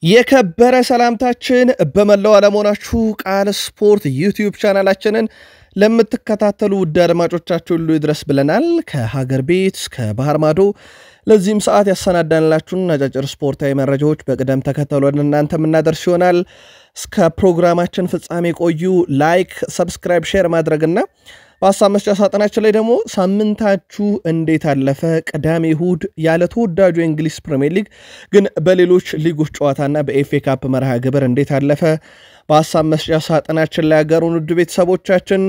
የከበረ ሰላምታችን በመላው ዓለም ሆናችሁ ቃል ስፖርት ዩቲዩብ ቻናላችንን ለምትከታተሉ ውድ አድማጮቻችሁ ሁሉ ይድረስ ብለናል። ከሀገር ቤት እስከ ባህር ማዶ ለዚህም ሰዓት ያሰናዳንላችሁን አጫጭር ስፖርታዊ መረጃዎች በቅደም ተከተል ወደ እናንተ የምናደርስ ይሆናል። እስከ ፕሮግራማችን ፍጻሜ ቆዩ። ላይክ፣ ሰብስክራይብ፣ ሼር ማድረግና በሀሳብ መስጫ ሳጥናችን ላይ ደግሞ ሳምንታችሁ እንዴት አለፈ፣ ቅዳሜ እሁድ ያለ ተወዳጁ የእንግሊዝ ፕሪሚየር ሊግ ግን በሌሎች ሊጎች ጨዋታና በኤፍኤ ካፕ መርሃ ግብር እንዴት አለፈ በሀሳብ መስጫ ሳጥናችን ላይ ያጋሩን ውድ ቤተሰቦቻችን።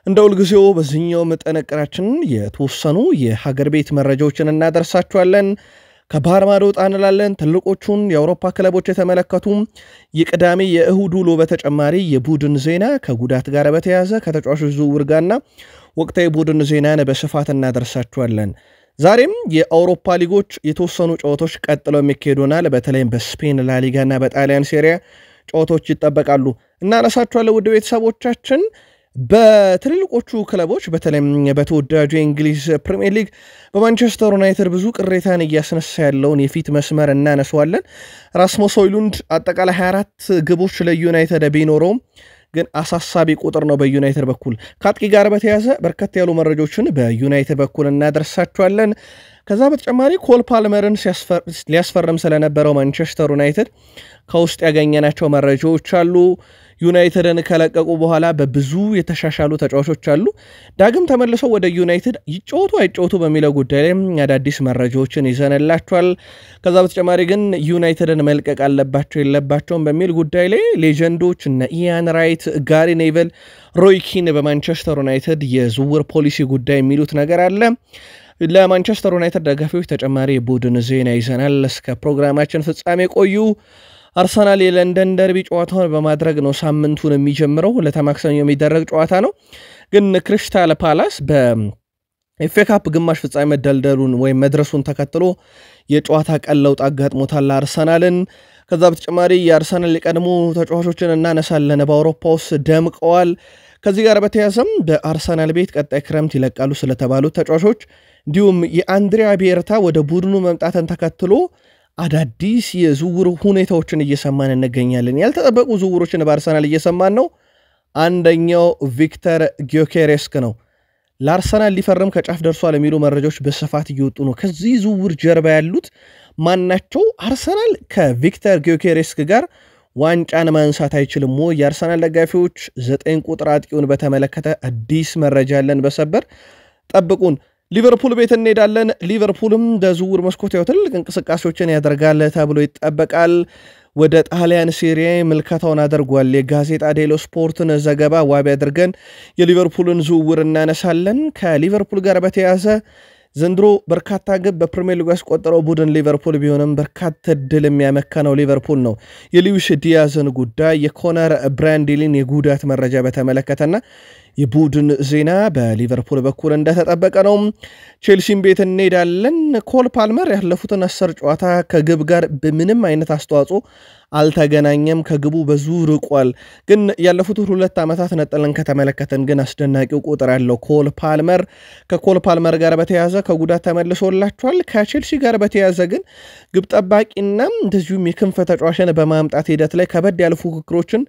እንደ ሁልጊዜው በዚህኛው መጠነቅራችን የተወሰኑ የሀገር ቤት መረጃዎችን እናደርሳችኋለን። ከባህር ማዶ ወጣ እንላለን። ትልቆቹን የአውሮፓ ክለቦች የተመለከቱ የቅዳሜ የእሁድ ውሎ በተጨማሪ የቡድን ዜና ከጉዳት ጋር በተያያዘ ከተጫዋቾች ዝውውር ጋርና ወቅታዊ ቡድን ዜናን በስፋት እናደርሳችኋለን። ዛሬም የአውሮፓ ሊጎች የተወሰኑ ጨዋታዎች ቀጥለው የሚካሄዱናል። በተለይም በስፔን ላሊጋና በጣሊያን ሴሪያ ጨዋታዎች ይጠበቃሉ። እናነሳችኋለን ውድ ቤተሰቦቻችን። በትልልቆቹ ክለቦች በተለይም በተወዳጁ የእንግሊዝ ፕሪሚየር ሊግ በማንቸስተር ዩናይትድ ብዙ ቅሬታን እያስነሳ ያለውን የፊት መስመር እናነሳዋለን። ራስሙስ ሆይሉንድ አጠቃላይ 24 ግቦች ለዩናይትድ ቢኖረውም ግን አሳሳቢ ቁጥር ነው በዩናይትድ በኩል። ከአጥቂ ጋር በተያያዘ በርከት ያሉ መረጃዎችን በዩናይትድ በኩል እናደርሳችኋለን። ከዛ በተጨማሪ ኮል ፓልመርን ሊያስፈርም ስለነበረው ማንቸስተር ዩናይትድ ከውስጥ ያገኘናቸው መረጃዎች አሉ። ዩናይትድን ከለቀቁ በኋላ በብዙ የተሻሻሉ ተጫዋቾች አሉ። ዳግም ተመልሰው ወደ ዩናይትድ ይጫወቱ አይጫወቱ በሚለው ጉዳይ ላይ አዳዲስ መረጃዎችን ይዘንላችኋል። ከዛ በተጨማሪ ግን ዩናይትድን መልቀቅ አለባቸው የለባቸውም በሚል ጉዳይ ላይ ሌጀንዶች እነ ኢያን ራይት፣ ጋሪ ኔቨል፣ ሮይ ኪን በማንቸስተር ዩናይትድ የዝውውር ፖሊሲ ጉዳይ የሚሉት ነገር አለ። ለማንቸስተር ዩናይትድ ደጋፊዎች ተጨማሪ የቡድን ዜና ይዘናል። እስከ ፕሮግራማችን ፍጻሜ ቆዩ። አርሰናል የለንደን ደርቢ ጨዋታውን በማድረግ ነው ሳምንቱን የሚጀምረው። ለተማክሰኞ የሚደረግ ጨዋታ ነው። ግን ክሪስታል ፓላስ በኤፍኤ ካፕ ግማሽ ፍጻሜ መደልደሉን ወይም መድረሱን ተከትሎ የጨዋታ ቀን ለውጥ አጋጥሞታል አርሰናልን። ከዛ በተጨማሪ የአርሰናል የቀድሞ ተጫዋቾችን እናነሳለን። በአውሮፓ ውስጥ ደምቀዋል። ከዚህ ጋር በተያያዘም በአርሰናል ቤት ቀጣይ ክረምት ይለቃሉ ስለተባሉት ተጫዋቾች እንዲሁም የአንድሪያ ቤርታ ወደ ቡድኑ መምጣትን ተከትሎ አዳዲስ የዝውውር ሁኔታዎችን እየሰማን እንገኛለን። ያልተጠበቁ ዝውውሮችን በአርሰናል እየሰማን ነው። አንደኛው ቪክተር ጊዮኬሬስክ ነው። ለአርሰናል ሊፈርም ከጫፍ ደርሷል የሚሉ መረጃዎች በስፋት እየወጡ ነው። ከዚህ ዝውውር ጀርባ ያሉት ማናቸው? አርሰናል ከቪክተር ጊዮኬሬስክ ጋር ዋንጫን ማንሳት አይችልም ወይ? የአርሰናል ደጋፊዎች 9 ቁጥር አጥቂውን በተመለከተ አዲስ መረጃ ያለን በሰበር ጠብቁን። ሊቨርፑል ቤት እንሄዳለን። ሊቨርፑልም በዝውውር መስኮት ያው ትልቅ እንቅስቃሴዎችን ያደርጋል ተብሎ ይጠበቃል። ወደ ጣሊያን ሴሪያ ምልከታውን አድርጓል። የጋዜጣ ዴሎ ስፖርትን ዘገባ ዋቢ አድርገን የሊቨርፑልን ዝውውር እናነሳለን። ከሊቨርፑል ጋር በተያያዘ ዘንድሮ በርካታ ግብ በፕሪሚየር ሊግ ያስቆጠረው ቡድን ሊቨርፑል ቢሆንም በርካታ ድል የሚያመካነው ሊቨርፑል ነው። የሉዊስ ዲያዝን ጉዳይ፣ የኮነር ብራንዲሊን የጉዳት መረጃ በተመለከተና የቡድን ዜና በሊቨርፑል በኩል እንደተጠበቀ ነው። ቼልሲም ቤት እንሄዳለን። ኮል ፓልመር ያለፉትን 10 ጨዋታ ከግብ ጋር በምንም አይነት አስተዋጽኦ አልተገናኘም። ከግቡ ብዙ ርቋል። ግን ያለፉትን 2 ዓመታት ነጥለን ከተመለከተን ግን አስደናቂው ቁጥር ያለው ኮል ፓልመር። ከኮል ፓልመር ጋር በተያያዘ ከጉዳት ተመልሶላቸዋል። ከቼልሲ ጋር በተያያዘ ግን ግብ ጠባቂና እንደዚሁም የክንፍ ተጫዋችን በማምጣት ሂደት ላይ ከበድ ያሉ ፉክክሮችን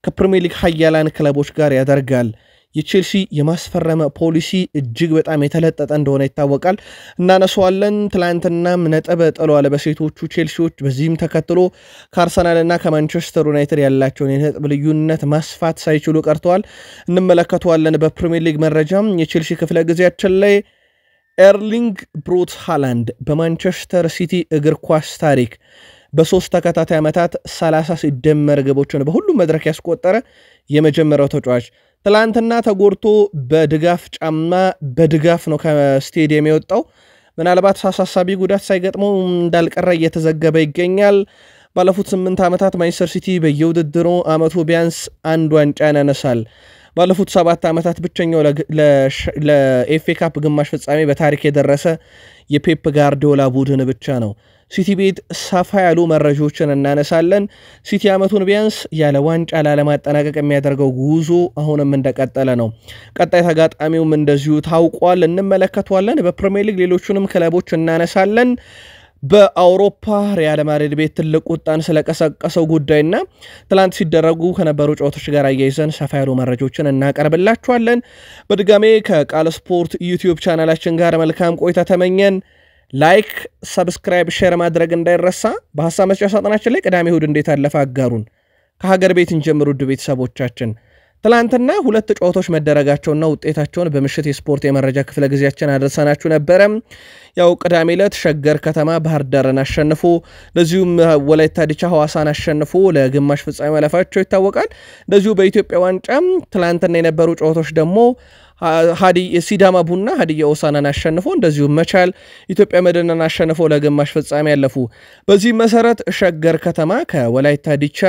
ከፕሪሚየር ሊግ ሀያላን ክለቦች ጋር ያደርጋል። የቼልሲ የማስፈረመ ፖሊሲ እጅግ በጣም የተለጠጠ እንደሆነ ይታወቃል። እናነሳዋለን። ትላንትናም ነጥብ ጥለዋል በሴቶቹ ቼልሲዎች። በዚህም ተከትሎ ከአርሰናልና ከማንቸስተር ዩናይትድ ያላቸውን የነጥብ ልዩነት ማስፋት ሳይችሉ ቀርተዋል። እንመለከተዋለን። በፕሪሚየር ሊግ መረጃም የቼልሲ ክፍለ ጊዜያችን ላይ ኤርሊንግ ብሮት ሃላንድ በማንቸስተር ሲቲ እግር ኳስ ታሪክ በ3 ተከታታይ ዓመታት 30 ሲደመር ግቦችን በሁሉም መድረክ ያስቆጠረ የመጀመሪያው ተጫዋች ትላንትና ተጎድቶ በድጋፍ ጫማ በድጋፍ ነው ከስቴዲየም የወጣው። ምናልባት አሳሳቢ ጉዳት ሳይገጥመው እንዳልቀረ እየተዘገበ ይገኛል። ባለፉት 8 ዓመታት ማንቸስተር ሲቲ በየውድድሩ ዓመቱ ቢያንስ አንድ ዋንጫ ያነሳል። ባለፉት 7 ዓመታት ብቸኛው ለኤፍኤ ካፕ ግማሽ ፍጻሜ በታሪክ የደረሰ የፔፕ ጋርዲዮላ ቡድን ብቻ ነው። ሲቲ ቤት ሰፋ ያሉ መረጃዎችን እናነሳለን። ሲቲ ዓመቱን ቢያንስ ያለ ዋንጫ ላለማጠናቀቅ የሚያደርገው ጉዞ አሁንም እንደቀጠለ ነው። ቀጣይ ተጋጣሚውም እንደዚሁ ታውቋል፣ እንመለከተዋለን። በፕሪሚየር ሊግ ሌሎቹንም ክለቦች እናነሳለን። በአውሮፓ ሪያል ማድሪድ ቤት ትልቅ ቁጣን ስለቀሰቀሰው ጉዳይና ትላንት ሲደረጉ ከነበሩ ጨዋታዎች ጋር አያይዘን ሰፋ ያሉ መረጃዎችን እናቀርብላችኋለን። በድጋሜ ከቃል ስፖርት ዩቲዩብ ቻናላችን ጋር መልካም ቆይታ ተመኘን። ላይክ፣ ሰብስክራይብ፣ ሼር ማድረግ እንዳይረሳ። በሐሳብ መስጫ ሳጥናችን ላይ ቅዳሜ እሁድ እንዴት አለፈ አጋሩን። ከሀገር ቤት እንጀምሩ ውድ ቤተሰቦቻችን። ትላንትና ሁለት ጨዋታዎች መደረጋቸውና ውጤታቸውን በምሽት የስፖርት የመረጃ ክፍለ ጊዜያችን አድርሰናችሁ ነበረ። ያው ቅዳሜ ዕለት ሸገር ከተማ ባህር ዳርን አሸንፎ ለዚሁም ወላይታ ዲቻ ሐዋሳን አሸንፎ ለግማሽ ፍጻሜ ማለፋቸው ይታወቃል። እንደዚሁ በኢትዮጵያ ዋንጫ ትላንትና የነበሩ ጨዋታዎች ደግሞ ሲዳማ ቡና ሀዲያ ሆሳዕናን አሸንፎ እንደዚሁ መቻል ኢትዮጵያ መድንን አሸንፎ ለግማሽ ፍጻሜ ያለፉ። በዚህ መሰረት ሸገር ከተማ ከወላይታ ዲቻ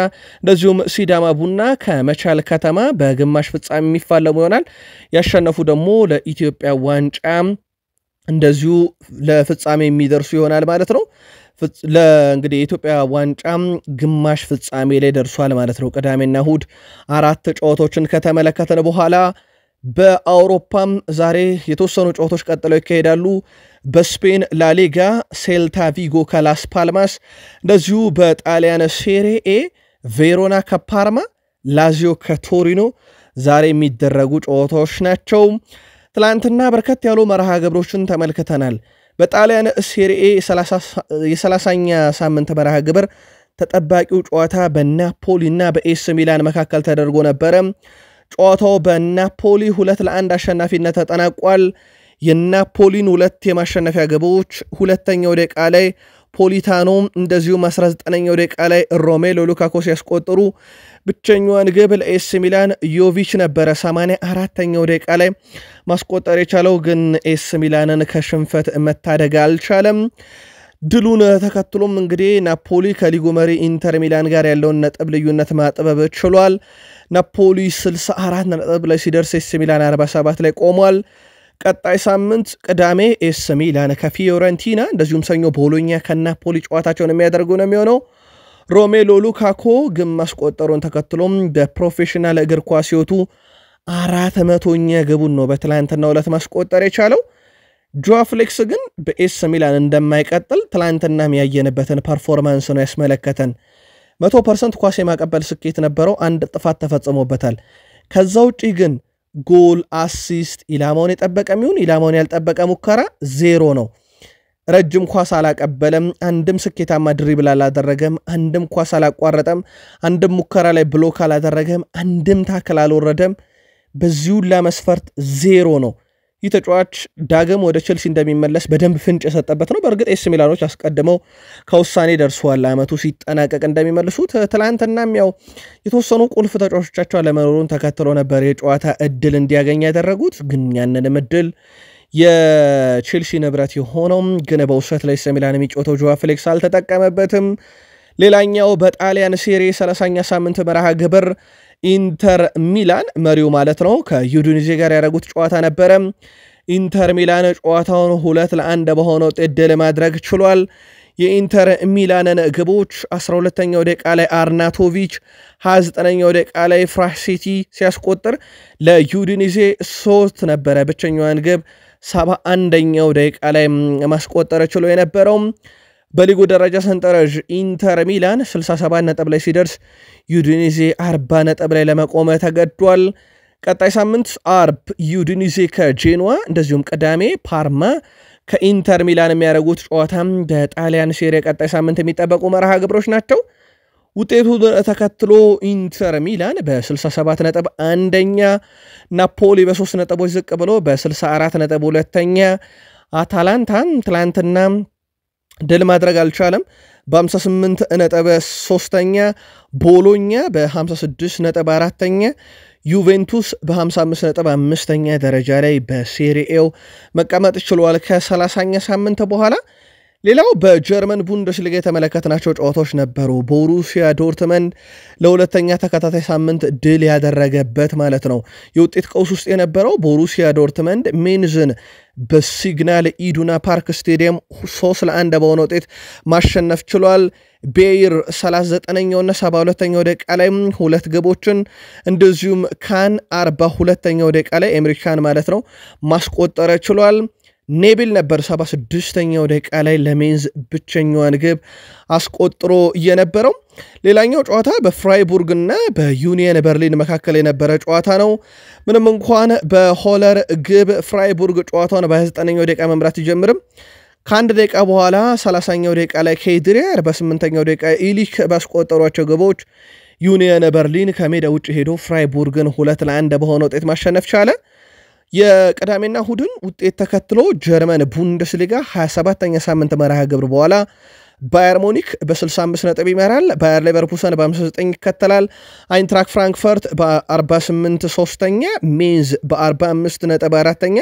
እንደዚሁም ሲዳማ ቡና ከመቻል ከተማ በግማሽ ፍጻሜ የሚፋለሙ ይሆናል። ያሸነፉ ደግሞ ለኢትዮጵያ ዋንጫ እንደዚሁ ለፍጻሜ የሚደርሱ ይሆናል ማለት ነው። ለእንግዲህ የኢትዮጵያ ዋንጫ ግማሽ ፍጻሜ ላይ ደርሷል ማለት ነው። ቅዳሜና እሁድ አራት ጨዋታዎችን ከተመለከተን በኋላ በአውሮፓም ዛሬ የተወሰኑ ጨዋታዎች ቀጥለው ይካሄዳሉ። በስፔን ላሊጋ ሴልታ ቪጎ ከላስ ፓልማስ፣ እንደዚሁ በጣሊያን ሴሪኤ ቬሮና ከፓርማ፣ ላዚዮ ከቶሪኖ ዛሬ የሚደረጉ ጨዋታዎች ናቸው። ትላንትና በርከት ያሉ መርሃ ግብሮችን ተመልክተናል። በጣሊያን ሴሪኤ የ30ኛ ሳምንት መርሃ ግብር ተጠባቂው ጨዋታ በናፖሊና በኤስ ሚላን መካከል ተደርጎ ነበረ። ጨዋታው በናፖሊ 2-1 አሸናፊነት ተጠናቋል። የናፖሊን ሁለት የማሸነፊያ ግቦች ሁለተኛው ደቂቃ ላይ ፖሊታኖ እንደዚሁ 19ኛው ደቂቃ ላይ ሮሜሎ ሉካኮ ሲያስቆጥሩ ብቸኛዋን ግብ ለኤስ ሚላን ዮቪች ነበረ 84ኛው ደቂቃ ላይ ማስቆጠር የቻለው፣ ግን ኤስ ሚላንን ከሽንፈት መታደግ አልቻለም። ድሉን ተከትሎም እንግዲህ ናፖሊ ከሊጉ መሪ ኢንተር ሚላን ጋር ያለውን ነጥብ ልዩነት ማጥበብ ችሏል። ናፖሊ 64 ነጥብ ላይ ሲደርስ ኤስ ሚላን 47 ላይ ቆሟል። ቀጣይ ሳምንት ቅዳሜ ኤስ ሚላን ከፊዮረንቲና እንደዚሁም ሰኞ ቦሎኛ ከናፖሊ ጨዋታቸውን የሚያደርጉ ነው የሚሆነው። ሮሜሎ ሉካኮ ግን ማስቆጠሩን ተከትሎም በፕሮፌሽናል እግር ኳስ ሕይወቱ 400ኛ ግቡን ነው በትላንትና ዕለት ማስቆጠር የቻለው። ጆዋ ፍሌክስ ግን በኤስ ሚላን እንደማይቀጥል ትላንትና የሚያየንበትን ፐርፎርማንስ ነው ያስመለከተን። 100% ኳስ የማቀበል ስኬት ነበረው፣ አንድ ጥፋት ተፈጽሞበታል። ከዛ ውጪ ግን ጎል፣ አሲስት፣ ኢላማውን የጠበቀ ሚሆን ኢላማውን ያልጠበቀ ሙከራ ዜሮ ነው። ረጅም ኳስ አላቀበለም፣ አንድም ስኬታማ ድሪብል አላደረገም፣ አንድም ኳስ አላቋረጠም፣ አንድም ሙከራ ላይ ብሎክ አላደረገም፣ አንድም ታክል አልወረደም። በዚሁ ለመስፈርት ዜሮ ነው። ይህ ተጫዋች ዳግም ወደ ቼልሲ እንደሚመለስ በደንብ ፍንጭ የሰጠበት ነው። በእርግጥ ኤስ ሚላኖች አስቀድመው ከውሳኔ ደርሰዋል ዓመቱ ሲጠናቀቅ እንደሚመልሱት። ትላንትናም ያው የተወሰኑ ቁልፍ ተጫዋቾቻቸው አለመኖሩን ተከትሎ ነበር የጨዋታ እድል እንዲያገኝ ያደረጉት። ግን ያንንም እድል የቼልሲ ንብረት የሆነው ግን በውሰት ላይ ኤስ ሚላን የሚጫወተው ጆዋ ፍሌክስ አልተጠቀመበትም። ሌላኛው በጣሊያን ሴሪ 30ኛ ሳምንት መርሃ ግብር ኢንተር ሚላን መሪው ማለት ነው ከዩዲኔዜ ጋር ያደረጉት ጨዋታ ነበረ። ኢንተር ሚላን ጨዋታውን 2-1 በሆነ ውጤት ድል ማድረግ ችሏል። የኢንተር ሚላንን ግቦች 12ኛው ደቂቃ ላይ አርናቶቪች፣ 29ኛው ደቂቃ ላይ ፍራሲቲ ሲያስቆጥር ለዩዲኔዜ 3 ነበረ ብቸኛዋን ግብ 71ኛው ደቂቃ ላይ ማስቆጠር ችሎ የነበረው። በሊጉ ደረጃ ሰንጠረዥ ኢንተር ሚላን 67 ነጥብ ላይ ሲደርስ ዩዲኔዜ 40 ነጥብ ላይ ለመቆም ተገዷል። ቀጣይ ሳምንት አርብ ዩዲኔዜ ከጄኖዋ እንደዚሁም ቅዳሜ ፓርማ ከኢንተር ሚላን የሚያደርጉት ጨዋታም በጣሊያን ሴሪ ቀጣይ ሳምንት የሚጠበቁ መርሃ ግብሮች ናቸው። ውጤቱ ተከትሎ ኢንተር ሚላን በ67 ነጥብ አንደኛ፣ ናፖሊ በ3 ነጥቦች ዝቅ ብሎ በ64 ነጥብ ሁለተኛ፣ አታላንታን ትላንትና ድል ማድረግ አልቻለም በ58 ነጥብ ሶስተኛ፣ ቦሎኛ በ56 ነጥብ አራተኛ፣ ዩቬንቱስ በ55 ነጥብ አምስተኛ ደረጃ ላይ በሴሪኤው መቀመጥ ችሏል ከ30ኛ ሳምንት በኋላ። ሌላው በጀርመን ቡንደስሊጋ የተመለከትናቸው ጨዋታዎች ነበሩ። ቦሩሲያ ዶርትመንድ ለሁለተኛ ተከታታይ ሳምንት ድል ያደረገበት ማለት ነው። የውጤት ቀውስ ውስጥ የነበረው ቦሩሲያ ዶርትመንድ ሜንዝን በሲግናል ኢዱና ፓርክ ስቴዲየም 3-1 በሆነ ውጤት ማሸነፍ ችሏል። ቤይር 39ኛውና 72ኛው ደቂቃ ላይ ሁለት ግቦችን እንደዚሁም ካን 42ኛው ደቂቃ ላይ ኤምሪካን ማለት ነው ማስቆጠር ችሏል። ኔቢል ነበር 76ኛው ደቂቃ ላይ ለሜንዝ ብቸኛዋን ግብ አስቆጥሮ የነበረው። ሌላኛው ጨዋታ በፍራይቡርግና በዩኒየን በርሊን መካከል የነበረ ጨዋታ ነው። ምንም እንኳን በሆለር ግብ ፍራይቡርግ ጨዋታውን በ29ኛው ደቂቃ መምራት ይጀምርም ከአንድ ደቂቃ በኋላ 30ኛው ደቂቃ ላይ ኬድሪየር በ8ኛው ደቂቃ ኢሊክ ባስቆጠሯቸው ግቦች ዩኒየን በርሊን ከሜዳ ውጭ ሄዶ ፍራይቡርግን 2-1 በሆነ ውጤት ማሸነፍ ቻለ። የቅዳሜና እሁድን ውጤት ተከትሎ ጀርመን ቡንደስሊጋ 27ኛ ሳምንት መርሃ ግብር በኋላ ባየር ሙኒክ በ65 ነጥብ ይመራል። ባየር ሌቨርኩሰን በ59 ይከተላል። አይንትራክ ፍራንክፈርት በ48 ሶስተኛ፣ ሜንዝ በ45 ነጥብ አራተኛ፣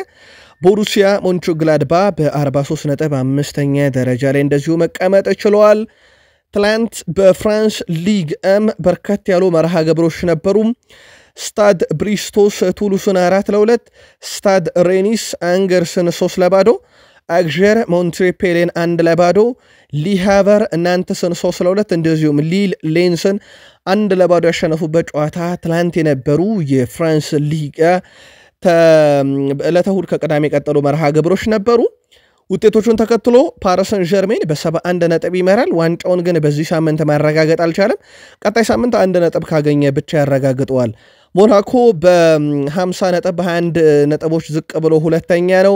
ቦሩሲያ ሞንቹግላድባ በ43 ነጥብ አምስተኛ ደረጃ ላይ እንደዚሁ መቀመጥ ችለዋል። ትላንት በፍራንስ ሊግ ኤም በርከት ያሉ መርሃ ግብሮች ነበሩ። ስታድ ብሪስቶስ ቱሉስን 4-2፣ ስታድ ሬኒስ አንገርስን 3-0፣ አግዠር ሞንትሬፔሌን 1-0፣ ሊሃቨር ናንተስን 3-2 እንደዚሁም ሊል ሌንስን 1-0 ያሸነፉበት ጨዋታ ትላንት የነበሩ የፍራንስ ሊግ ዕለተ እሁድ ከቅዳሜ የቀጠሉ መርሃ ግብሮች ነበሩ። ውጤቶቹን ተከትሎ ፓሪስ ሰን ዠርሜን በ71 ነጥብ ይመራል። ዋንጫውን ግን በዚህ ሳምንት ማረጋገጥ አልቻለም። ቀጣይ ሳምንት 1 ነጥብ ካገኘ ብቻ ያረጋግጠዋል። ሞናኮ በ50 ነጥብ 21 ነጥቦች ዝቅ ብሎ ሁለተኛ ነው።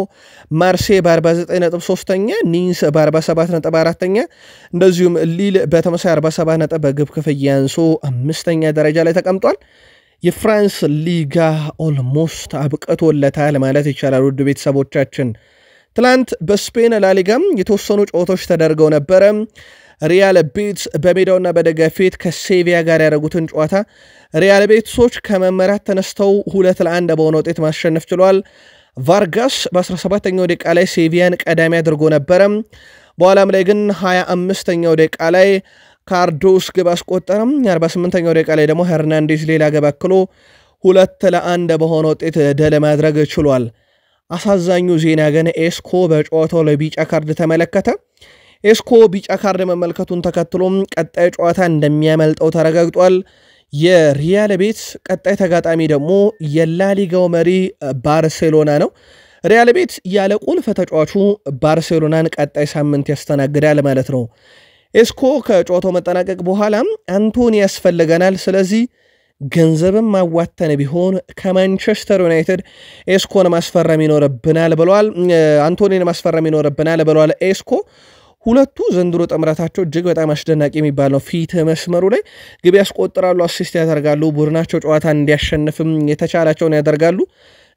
ማርሴይ በ49 ነጥብ ሶስተኛ፣ ኒንስ በ47 ነጥብ አራተኛ፣ እንደዚሁም ሊል በተመሳይ 47 ነጥብ በግብ ክፍያ አንሶ አምስተኛ ደረጃ ላይ ተቀምጧል። የፍራንስ ሊጋ ኦልሞስት አብቅቶለታል ማለት ይቻላል። ውድ ቤተሰቦቻችን ትላንት በስፔን ላሊጋም የተወሰኑ ጨዋታዎች ተደርገው ነበረ። ሪያል ቤትስ በሜዳውና በደጋፊው ፊት ከሴቪያ ጋር ያደረጉትን ጨዋታ ሪያል ቤትሶች ከመመራት ተነስተው 2-1 በሆነ ውጤት ማሸነፍ ችሏል። ቫርጋስ በ17ኛው ደቂቃ ላይ ሴቪያን ቀዳሚ አድርጎ ነበረ። በኋላም ላይ ግን 25ኛው ደቂቃ ላይ ካርዶስ ግብ አስቆጠረም። 48ኛው ደቂቃ ላይ ደግሞ ሄርናንዴዝ ሌላ ግብ አክሎ 2-1 በሆነ ውጤት ድል ማድረግ ችሏል። አሳዛኙ ዜና ግን ኤስኮ በጨዋታው ላይ ቢጫ ካርድ ተመለከተ። ኤስኮ ቢጫ ካርድ መመልከቱን ተከትሎም ቀጣይ ጨዋታ እንደሚያመልጠው ተረጋግጧል። የሪያል ቤት ቀጣይ ተጋጣሚ ደግሞ የላሊጋው መሪ ባርሴሎና ነው። ሪያል ቤት ያለ ቁልፍ ተጫዋቹ ባርሴሎናን ቀጣይ ሳምንት ያስተናግዳል ማለት ነው። ኤስኮ ከጨዋታው መጠናቀቅ በኋላ አንቶኒ ያስፈልገናል፣ ስለዚህ ገንዘብም ማዋተን ቢሆን ከማንቸስተር ዩናይትድ ኤስኮን ማስፈረም ይኖርብናል ብለዋል። አንቶኒን ማስፈረም ይኖርብናል ብለዋል ኤስኮ። ሁለቱ ዘንድሮ ጥምረታቸው እጅግ በጣም አስደናቂ የሚባል ነው። ፊት መስመሩ ላይ ግብ ያስቆጥራሉ፣ አሲስት ያደርጋሉ፣ ቡድናቸው ጨዋታ እንዲያሸንፍም የተቻላቸውን ያደርጋሉ።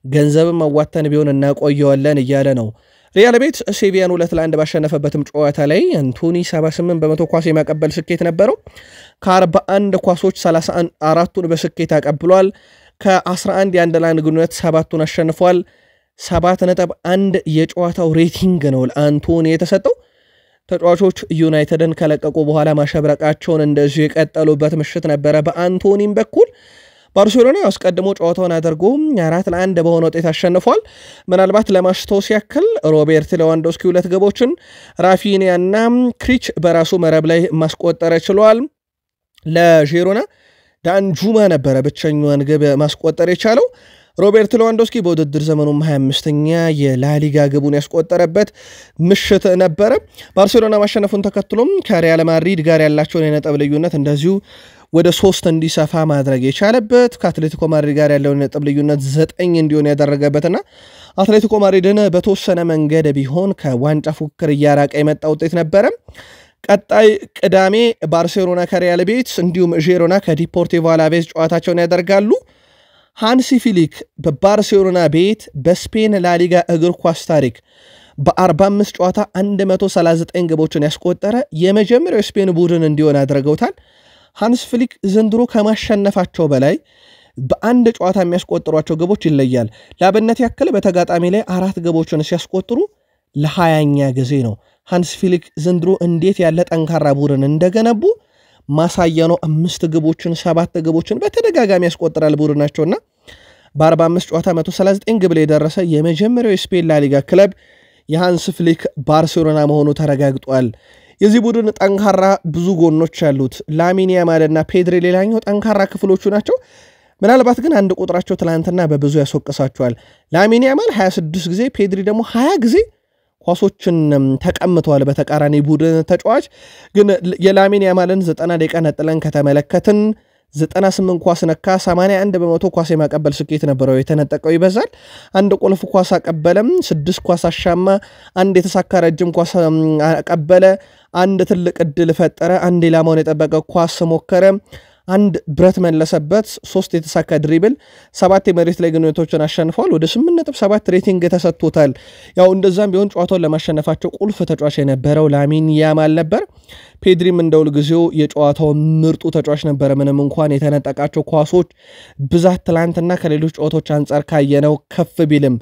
ገንዘብም ማዋተን ቢሆን እናቆየዋለን እያለ ነው። ሪያል ቤት ሴቪያን 2-1 ባሸነፈበትም ጨዋታ ላይ አንቶኒ 78% ኳስ የማቀበል ስኬት ነበረው። ከ41 ኳሶች 34ቱን በስኬት አቀብሏል። ከ11 የአንድ ለአንድ ግንኙነት 7ቱን አሸንፏል። 7.1 የጨዋታው ሬቲንግ ነው ለአንቶኒ የተሰጠው። ተጫዋቾች ዩናይትድን ከለቀቁ በኋላ ማሸብረቃቸውን እንደዚሁ የቀጠሉበት ምሽት ነበረ። በአንቶኒም በኩል ባርሴሎና አስቀድሞ ጨዋታውን አድርጎ 4-1 በሆነ ውጤት አሸንፏል። ምናልባት ለማስታወስ ያክል ሮቤርት ሌዋንዶስኪ 2 ግቦችን፣ ራፊኒያና ክሪች በራሱ መረብ ላይ ማስቆጠር ችሏል። ለዢሮና ዳንጁማ ነበረ ብቸኛዋን ግብ ማስቆጠር የቻለው። ሮቤርት ሌዋንዶስኪ በውድድር ዘመኑም 25ኛ የላሊጋ ግቡን ያስቆጠረበት ምሽት ነበረ። ባርሴሎና ማሸነፉን ተከትሎም ከሪያል ማድሪድ ጋር ያላቸውን የነጥብ ልዩነት እንደዚሁ ወደ 3 እንዲሰፋ ማድረግ የቻለበት፣ ከአትሌቲኮ ማድሪድ ጋር ያለውን የነጥብ ልዩነት 9 እንዲሆን ያደረገበትና አትሌቲኮ ማድሪድን በተወሰነ መንገድ ቢሆን ከዋንጫ ፉክክር እያራቀ የመጣ ውጤት ነበረ። ቀጣይ ቅዳሜ ባርሴሎና ከሪያል ቤት እንዲሁም ዢሮና ከዲፖርቲቮ አላቬዝ ጨዋታቸውን ያደርጋሉ። ሃንሲ ፊሊክ በባርሴሎና ቤት በስፔን ላሊጋ እግር ኳስ ታሪክ በ45 ጨዋታ 139 ግቦችን ያስቆጠረ የመጀመሪያው የስፔን ቡድን እንዲሆን አድርገውታል። ሃንስ ፊሊክ ዘንድሮ ከማሸነፋቸው በላይ በአንድ ጨዋታ የሚያስቆጥሯቸው ግቦች ይለያል። ለአብነት ያክል በተጋጣሚ ላይ 4 ግቦችን ሲያስቆጥሩ ለ20ኛ ጊዜ ነው። ሃንስ ፊሊክ ዘንድሮ እንዴት ያለ ጠንካራ ቡድን እንደገነቡ ማሳያ ነው። 5 ግቦችን 7 ግቦችን በተደጋጋሚ ያስቆጥራል ቡድናቸውና በ45 ጨዋታ 139 ግብ ላይ የደረሰ የመጀመሪያው የስፔን ላሊጋ ክለብ የሃንስ ፊሊክ ባርሴሎና መሆኑ ተረጋግጧል። የዚህ ቡድን ጠንካራ ብዙ ጎኖች ያሉት ላሚን ያማልና ፔድሪ ሌላኛው ጠንካራ ክፍሎቹ ናቸው። ምናልባት ግን አንድ ቁጥራቸው ትላንትና በብዙ ያስወቅሳቸዋል። ላሚን ያማል 26 ጊዜ፣ ፔድሪ ደግሞ 20 ጊዜ ኳሶችን ተቀምጧል በተቃራኒ ቡድን ተጫዋች ግን የላሚን ያማልን 90 ደቂቃ ነጥለን ከተመለከትን 98 ኳስ ነካ 81% ኳስ የማቀበል ስኬት ነበረው የተነጠቀው ይበዛል አንድ ቁልፍ ኳስ አቀበለም 6 ኳስ አሻማ አንድ የተሳካ ረጅም ኳስ አቀበለ አንድ ትልቅ እድል ፈጠረ አንድ ኢላማውን የጠበቀ ኳስ ሞከረ አንድ ብረት መለሰበት 3 የተሳካ ድሪብል 7 የመሬት ላይ ግንኙነቶችን አሸንፈዋል ወደ 8.7 ሬቲንግ ተሰጥቶታል ያው እንደዛም ቢሆን ጨዋታውን ለማሸነፋቸው ቁልፍ ተጫዋች የነበረው ላሚን ያማል ነበር ፔድሪም እንደውል ጊዜው የጨዋታው ምርጡ ተጫዋች ነበር ምንም እንኳን የተነጠቃቸው ኳሶች ብዛት ትላንትና ከሌሎች ጨዋታዎች አንፃር ካየነው ከፍ ቢልም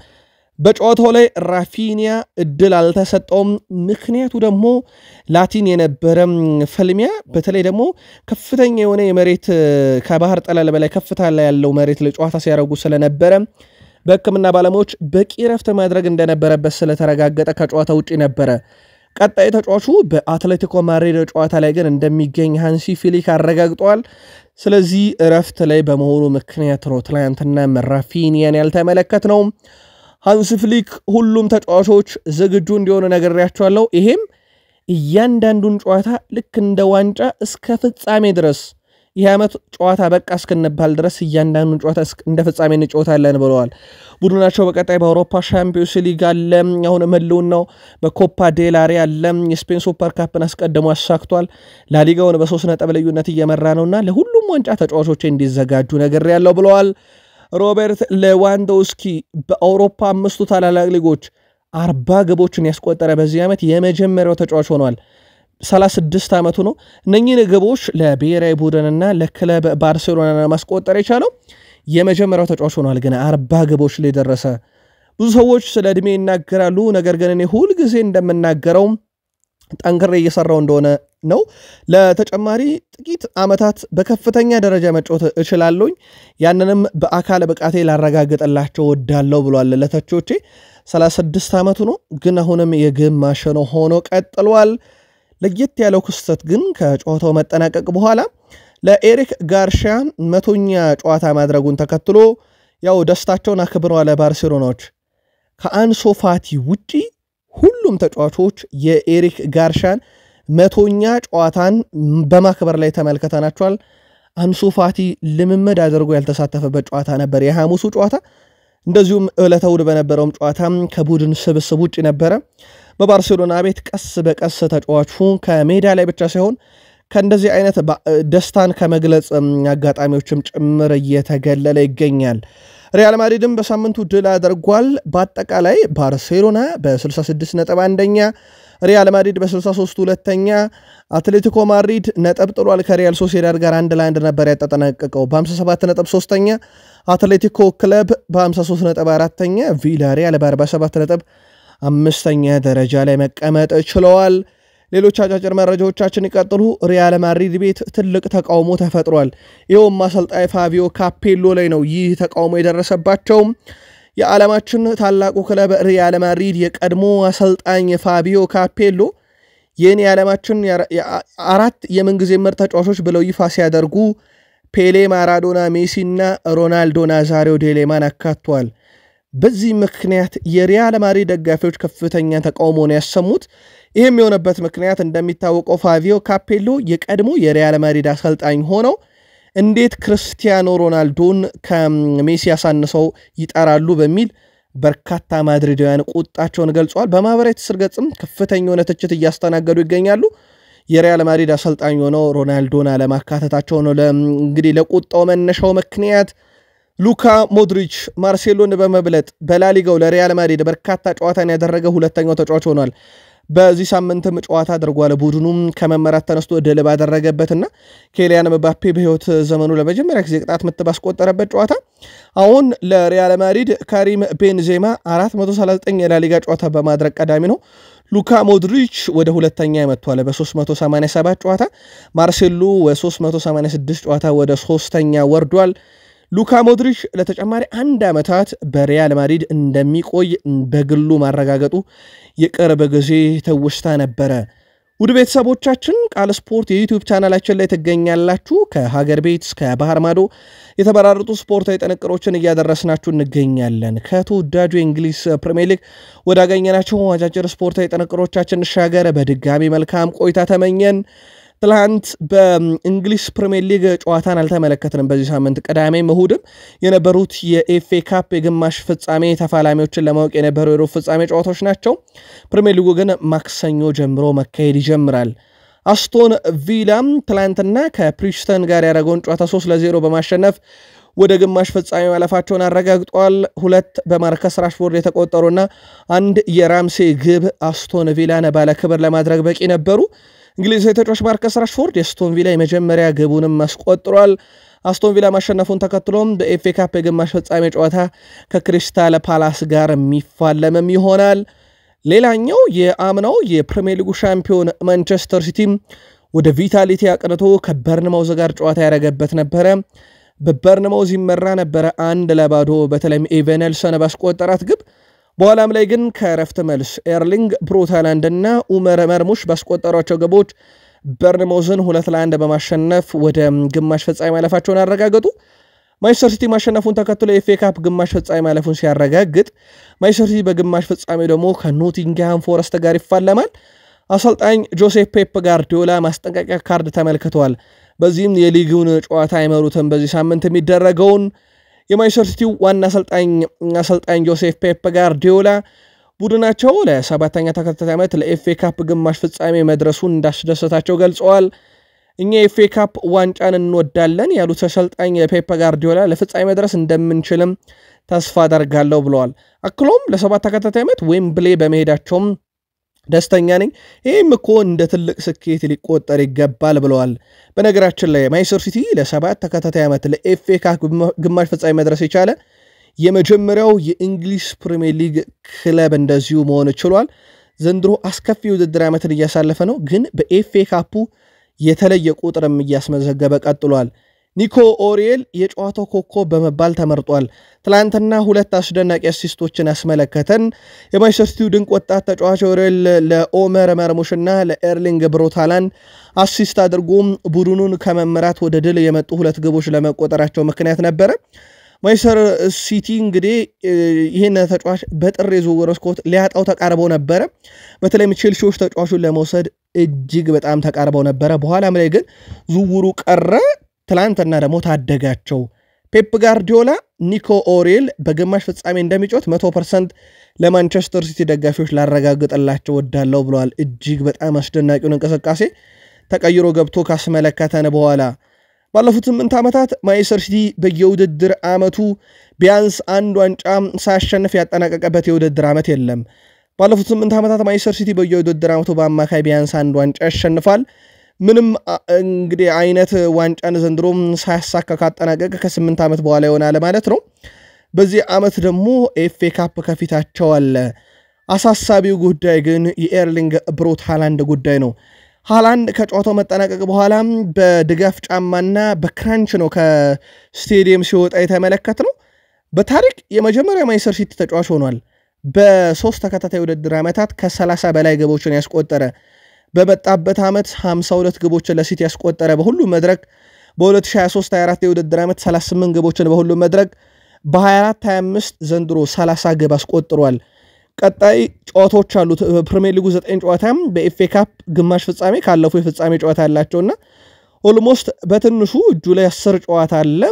በጨዋታው ላይ ራፊኒያ እድል አልተሰጠውም ምክንያቱ ደግሞ ላቲን የነበረ ፍልሚያ በተለይ ደግሞ ከፍተኛ የሆነ የመሬት ከባህር ጠለል በላይ ከፍታ ላይ ያለው መሬት ለጨዋታ ሲያረጉ ስለነበረ በሕክምና ባለሙያዎች በቂ ረፍት ማድረግ እንደነበረበት ስለተረጋገጠ ከጨዋታ ውጪ ነበረ ቀጣይ ተጫዋቹ በአትሌቲኮ ማድሪድ ጨዋታ ላይ ግን እንደሚገኝ ሃንሲ ፍሊክ አረጋግጧል ስለዚህ ረፍት ላይ በመሆኑ ምክንያት ነው ትላንትና ራፊኒያን ያልተመለከትነው ሃንሲ ፍሊክ ሁሉም ተጫዋቾች ዝግጁ እንዲሆኑ ነገርያቸዋለሁ ይሄም እያንዳንዱን ጨዋታ ልክ እንደ ዋንጫ እስከ ፍጻሜ ድረስ ይህ ዓመት ጨዋታ በቃ እስከነባል ድረስ እያንዳንዱን ጨዋታ እንደ ፍጻሜ እንጫወታለን ብለዋል ቡድናቸው በቀጣይ በአውሮፓ ሻምፒዮንስ ሊግ አለ አሁን መለውን ነው በኮፓ ዴል ሬ አለ የስፔን ሱፐር ካፕን አስቀድሞ አሳክቷል ላሊጋውን በ3 ነጥብ ልዩነት እየመራ ነውና ለሁሉም ዋንጫ ተጫዋቾች እንዲዘጋጁ ነገርያለሁ ብለዋል ሮበርት ሌዋንዶውስኪ በአውሮፓ 5 ታላላቅ ሊጎች 40 ግቦችን ያስቆጠረ በዚህ ዓመት የመጀመሪያው ተጫዋች ሆኗል 36 ዓመቱ ነው እነኚህን ግቦች ለብሔራዊ ቡድንና ለክለብ ባርሴሎና ማስቆጠር የቻለው የመጀመሪያው ተጫዋች ሆኗል ግን 40 ግቦች ላይ ደረሰ ብዙ ሰዎች ስለ እድሜ ይናገራሉ ነገር ግን እኔ ሁሉ ጊዜ እንደምናገረው ጠንክሬ እየሰራው እንደሆነ ነው ለተጨማሪ ጥቂት አመታት በከፍተኛ ደረጃ መጫወት እችላለሁ ያንንም በአካል ብቃቴ ላረጋግጥላቸው ወዳለው ብሏል ለተቾቼ 36 ዓመቱ ነው ግን አሁንም የግማሽ ነው ሆኖ ቀጥሏል ለየት ያለው ክስተት ግን ከጨዋታው መጠናቀቅ በኋላ ለኤሪክ ጋርሺያ 100ኛ ጨዋታ ማድረጉን ተከትሎ ያው ደስታቸውን አክብረዋል ባርሴሎናዎች ከአንሱ ፋቲ ውጪ ሁሉም ተጫዋቾች የኤሪክ ጋርሺያን 100ኛ ጨዋታን በማክበር ላይ ተመልክተናቸዋል አንሱ ፋቲ ልምምድ አድርጎ ያልተሳተፈበት ጨዋታ ነበር የሐሙሱ ጨዋታ እንደዚሁም ዕለታው በነበረው ጨዋታ ከቡድን ስብስብ ውጪ ነበር በባርሴሎና ቤት ቀስ በቀስ ተጫዋቹ ከሜዳ ላይ ብቻ ሳይሆን ከእንደዚህ አይነት ደስታን ከመግለጽ አጋጣሚዎችም ጭምር እየተገለለ ይገኛል ሪያል ማድሪድም በሳምንቱ ድል አድርጓል በአጠቃላይ ባርሴሎና በ66 ነጥብ አንደኛ ሪያል ማድሪድ በ63 ሁለተኛ አትሌቲኮ ማድሪድ ነጥብ ጥሏል ከሪያል ሶሲዳድ ጋር 1-1 ነበር ያጠናቀቀው በ57 ነጥብ ሶስተኛ አትሌቲኮ ክለብ በ53 ነጥብ አራተኛ ቪላሪያል በ47 ነጥብ አምስተኛ ደረጃ ላይ መቀመጥ ችለዋል ሌሎች አጫጭር መረጃዎቻችን ይቀጥሉ ሪያል ማድሪድ ቤት ትልቅ ተቃውሞ ተፈጥሯል ይሄውም አሰልጣኝ ፋቢዮ ካፔሎ ላይ ነው ይህ ተቃውሞ የደረሰባቸው የዓለማችን ታላቁ ክለብ ሪያል ማድሪድ የቀድሞ አሰልጣኝ ፋቢዮ ካፔሎ የኔ ዓለማችን አራት የምንጊዜ ምርጥ ተጫዋቾች ብለው ይፋ ሲያደርጉ ፔሌ ማራዶና ሜሲና ሮናልዶ ናዛሪዮ ዴሌማን አካቷል በዚህ ምክንያት የሪያል ማድሪድ ደጋፊዎች ከፍተኛ ተቃውሞን ያሰሙት ይህም የሆነበት ምክንያት እንደሚታወቀው ፋቢዮ ካፔሎ የቀድሞ የሪያል ማድሪድ አሰልጣኝ ሆነው እንዴት ክርስቲያኖ ሮናልዶን ከሜሲ ያሳንሰው ይጠራሉ በሚል በርካታ ማድሪዳውያን ቁጣቸውን ገልጸዋል በማህበራዊ ትስስር ገጽም ከፍተኛ የሆነ ትችት እያስተናገዱ ይገኛሉ የሪያል ማድሪድ አሰልጣኝ ሆነው ሮናልዶን አለማካተታቸው ነው እንግዲህ ለቁጣው መነሻው ምክንያት ሉካ ሞድሪች ማርሴሎን በመብለጥ በላሊጋው ለሪያል ማድሪድ በርካታ ጨዋታን ያደረገ ሁለተኛው ተጫዋች ሆኗል በዚህ ሳምንትም ጨዋታ አድርጓል ቡድኑም ከመመራት ተነስቶ ድል ባደረገበትና ኬሊያን ምባፔ በህይወት ዘመኑ ለመጀመሪያ ጊዜ ቅጣት ምት ባስቆጠረበት ጨዋታ አሁን ለሪያል ማድሪድ ካሪም ቤንዜማ 439 የላሊጋ ጨዋታ በማድረግ ቀዳሚ ነው ሉካ ሞድሪች ወደ ሁለተኛ ይመጥቷል በ387 ጨዋታ ማርሴሎ ወ386 ጨዋታ ወደ ሶስተኛ ወርዷል ሉካ ሞድሪች ለተጨማሪ 1 ዓመታት በሪያል ማድሪድ እንደሚቆይ በግሉ ማረጋገጡ የቅርብ ጊዜ ተውስታ ነበረ ውድ ቤተሰቦቻችን ቃል ስፖርት የዩቲዩብ ቻናላችን ላይ ትገኛላችሁ። ከሀገር ቤት እስከ ባህር ማዶ የተበራረጡ ስፖርታዊ ጥንቅሮችን እያደረስናችሁ እንገኛለን። ከተወዳጁ የእንግሊዝ ፕሪሚየር ሊግ ወዳገኘናቸው አጫጭር ስፖርታዊ ጥንቅሮቻችን እንሻገር። በድጋሚ መልካም ቆይታ ተመኘን። ትላንት በእንግሊዝ ፕሪሚየር ሊግ ጨዋታን አልተመለከትንም። በዚህ ሳምንት ቅዳሜም እሁድም የነበሩት የኤፍኤ ካፕ የግማሽ ፍጻሜ ተፋላሚዎችን ለማወቅ የነበሩ የሩብ ፍጻሜ ጨዋታዎች ናቸው። ፕሪሚየር ሊጉ ግን ማክሰኞ ጀምሮ መካሄድ ይጀምራል። አስቶን ቪላም ትላንትና ከፕሪስተን ጋር ያደረገውን ጨዋታ 3-0 በማሸነፍ ወደ ግማሽ ፍጻሜ ማለፋቸውን አረጋግጧል። 2 በማርከስ ራሽፎርድ የተቆጠሩና 1 የራምሴ ግብ አስቶን ቪላን ባለ ክብር ለማድረግ በቂ ነበሩ። እንግሊዛዊ ተጫዋች ማርከስ ራሽፎርድ የአስቶን ቪላ የመጀመሪያ ግቡንም አስቆጥሯል። አስቶን ቪላ ማሸነፉን ተከትሎም በኤፍኤ ካፕ የግማሽ ፍጻሜ ጨዋታ ከክሪስታል ፓላስ ጋር የሚፋለምም ይሆናል። ሌላኛው የአምናው የፕሪሚየር ሊጉ ሻምፒዮን ማንቸስተር ሲቲ ወደ ቪታሊቲ አቅንቶ ከበርንማውዝ ጋር ጨዋታ ያደረገበት ነበረ። በበርንማውዝ ይመራ ነበረ 1-0 በተለይም ኤቨንልሰን ባስቆጠራት ግብ። በኋላም ላይ ግን ከረፍት መልስ ኤርሊንግ ብሮት ሃላንድ እና ኡመር መርሙሽ ባስቆጠሯቸው ግቦች በርንማውዝን 2-1 በማሸነፍ ወደ ግማሽ ፍጻሜ ማለፋቸውን አረጋገጡ። ማንቸስተር ሲቲ ማሸነፉን ተከትሎ የኤፍኤ ካፕ ግማሽ ፍጻሜ ማለፉን ሲያረጋግጥ ማንቸስተር ሲቲ በግማሽ ፍጻሜ ደግሞ ከኖቲንግሃም ፎረስት ጋር ይፋለማል። አሰልጣኝ ጆሴፍ ፔፕ ጋርዲዮላ ማስጠንቀቂያ ካርድ ተመልክተዋል። በዚህም የሊጉን ጨዋታ አይመሩትም። በዚህ ሳምንት የሚደረገውን የማንቸስተር ሲቲ ዋና አሰልጣኝ ጆሴፍ ፔፕ ጋርዲዮላ ቡድናቸው ለ7ኛ ተከታታይ ዓመት ለኤፍኤ ካፕ ግማሽ ፍጻሜ መድረሱን እንዳስደሰታቸው ገልጸዋል። እኛ የኤፍኤ ካፕ ዋንጫን እንወዳለን ያሉት አሰልጣኝ ፔፕ ጋርዲዮላ ለፍጻሜ መድረስ እንደምንችልም ተስፋ አደርጋለሁ ብለዋል። አክሎም ለ7 ተከታታይ ዓመት ዌምብሌ በመሄዳቸውም ደስተኛ ነኝ፣ ይህም እኮ እንደ ትልቅ ስኬት ሊቆጠር ይገባል ብለዋል። በነገራችን ላይ ማንቸስተር ሲቲ ለ7 ተከታታይ ዓመት ለኤፍኤ ካፕ ግማሽ ፍጻሜ መድረስ የቻለ የመጀመሪያው የእንግሊዝ ፕሪሚየር ሊግ ክለብ እንደዚሁ መሆን ችሏል። ዘንድሮ አስከፊ ውድድር ዓመትን እያሳለፈ ነው፣ ግን በኤፍኤ ካፑ የተለየ ቁጥርም እያስመዘገበ ቀጥሏል። ኒኮ ኦሪኤል የጨዋታው ኮከብ በመባል ተመርጧል። ትላንትና 2 አስደናቂ አሲስቶችን አስመለከተን። የማንቸስተር ሲቲው ድንቅ ወጣት ተጫዋች ኦሪኤል ለኦመር መርሙሽና ለኤርሊንግ ብሮት ሃላንድ አሲስት አድርጎ ቡድኑን ከመመራት ወደ ድል የመጡ 2 ግቦች ለመቆጠራቸው ምክንያት ነበረ። ማንቸስተር ሲቲ እንግዲህ ይህን ተጫዋች በጥር የዝውውር መስኮት ሊያጣው ተቃርበው ነበረ። በተለይም ቼልሲዎች ተጫዋቹን ለመውሰድ እጅግ በጣም ተቃርበው ነበረ። በኋላም ላይ ግን ዝውውሩ ቀረ። ትላንትና ደግሞ ታደጋቸው። ፔፕ ጋርዲዮላ ኒኮ ኦሪኤል በግማሽ ፍጻሜ እንደሚጫወት 100% ለማንቸስተር ሲቲ ደጋፊዎች ላረጋግጥላቸው ወዳለው ብለዋል። እጅግ በጣም አስደናቂውን እንቅስቃሴ ተቀይሮ ገብቶ ካስመለከተን በኋላ ባለፉት 8 ዓመታት ማንቸስተር ሲቲ በየውድድር ዓመቱ ቢያንስ አንድ ዋንጫ ሳያሸንፍ ያጠናቀቀበት የውድድር ዓመት የለም። ባለፉት 8 ዓመታት ማንቸስተር ሲቲ በየውድድር ዓመቱ በአማካይ ቢያንስ አንድ ዋንጫ ያሸንፋል። ምንም እንግዲህ አይነት ዋንጫን ዘንድሮም ሳያሳካ ካጠናቀቀ ከ8 ዓመት በኋላ ይሆናል ማለት ነው። በዚህ ዓመት ደግሞ ኤፍኤ ካፕ ከፊታቸው አለ። አሳሳቢው ጉዳይ ግን የኤርሊንግ ብሮት ሃላንድ ጉዳይ ነው። ሃላንድ ከጨዋታው መጠናቀቅ በኋላ በድጋፍ ጫማና በክራንች ነው ከስቴዲየም ሲወጣ የተመለከት ነው። በታሪክ የመጀመሪያ ማንቸስተር ሲቲ ተጫዋች ሆኗል። በ3 ተከታታይ ውድድር ዓመታት ከ30 በላይ ግቦችን ያስቆጠረ፣ በመጣበት ዓመት 52 ግቦችን ለሲቲ ያስቆጠረ፣ በሁሉም መድረክ በ2023-24 የውድድር ዓመት 38 ግቦችን በሁሉም መድረክ፣ በ24-25 ዘንድሮ 30 ግብ አስቆጥሯል። ቀጣይ ጨዋታዎች አሉት። ፕሪሚየር ሊጉ 9 ጨዋታም በኤፍኤ ካፕ ግማሽ ፍጻሜ ካለፉ የፍጻሜ ጨዋታ ያላቸውና ኦልሞስት በትንሹ እጁ ላይ 10 ጨዋታ አለ።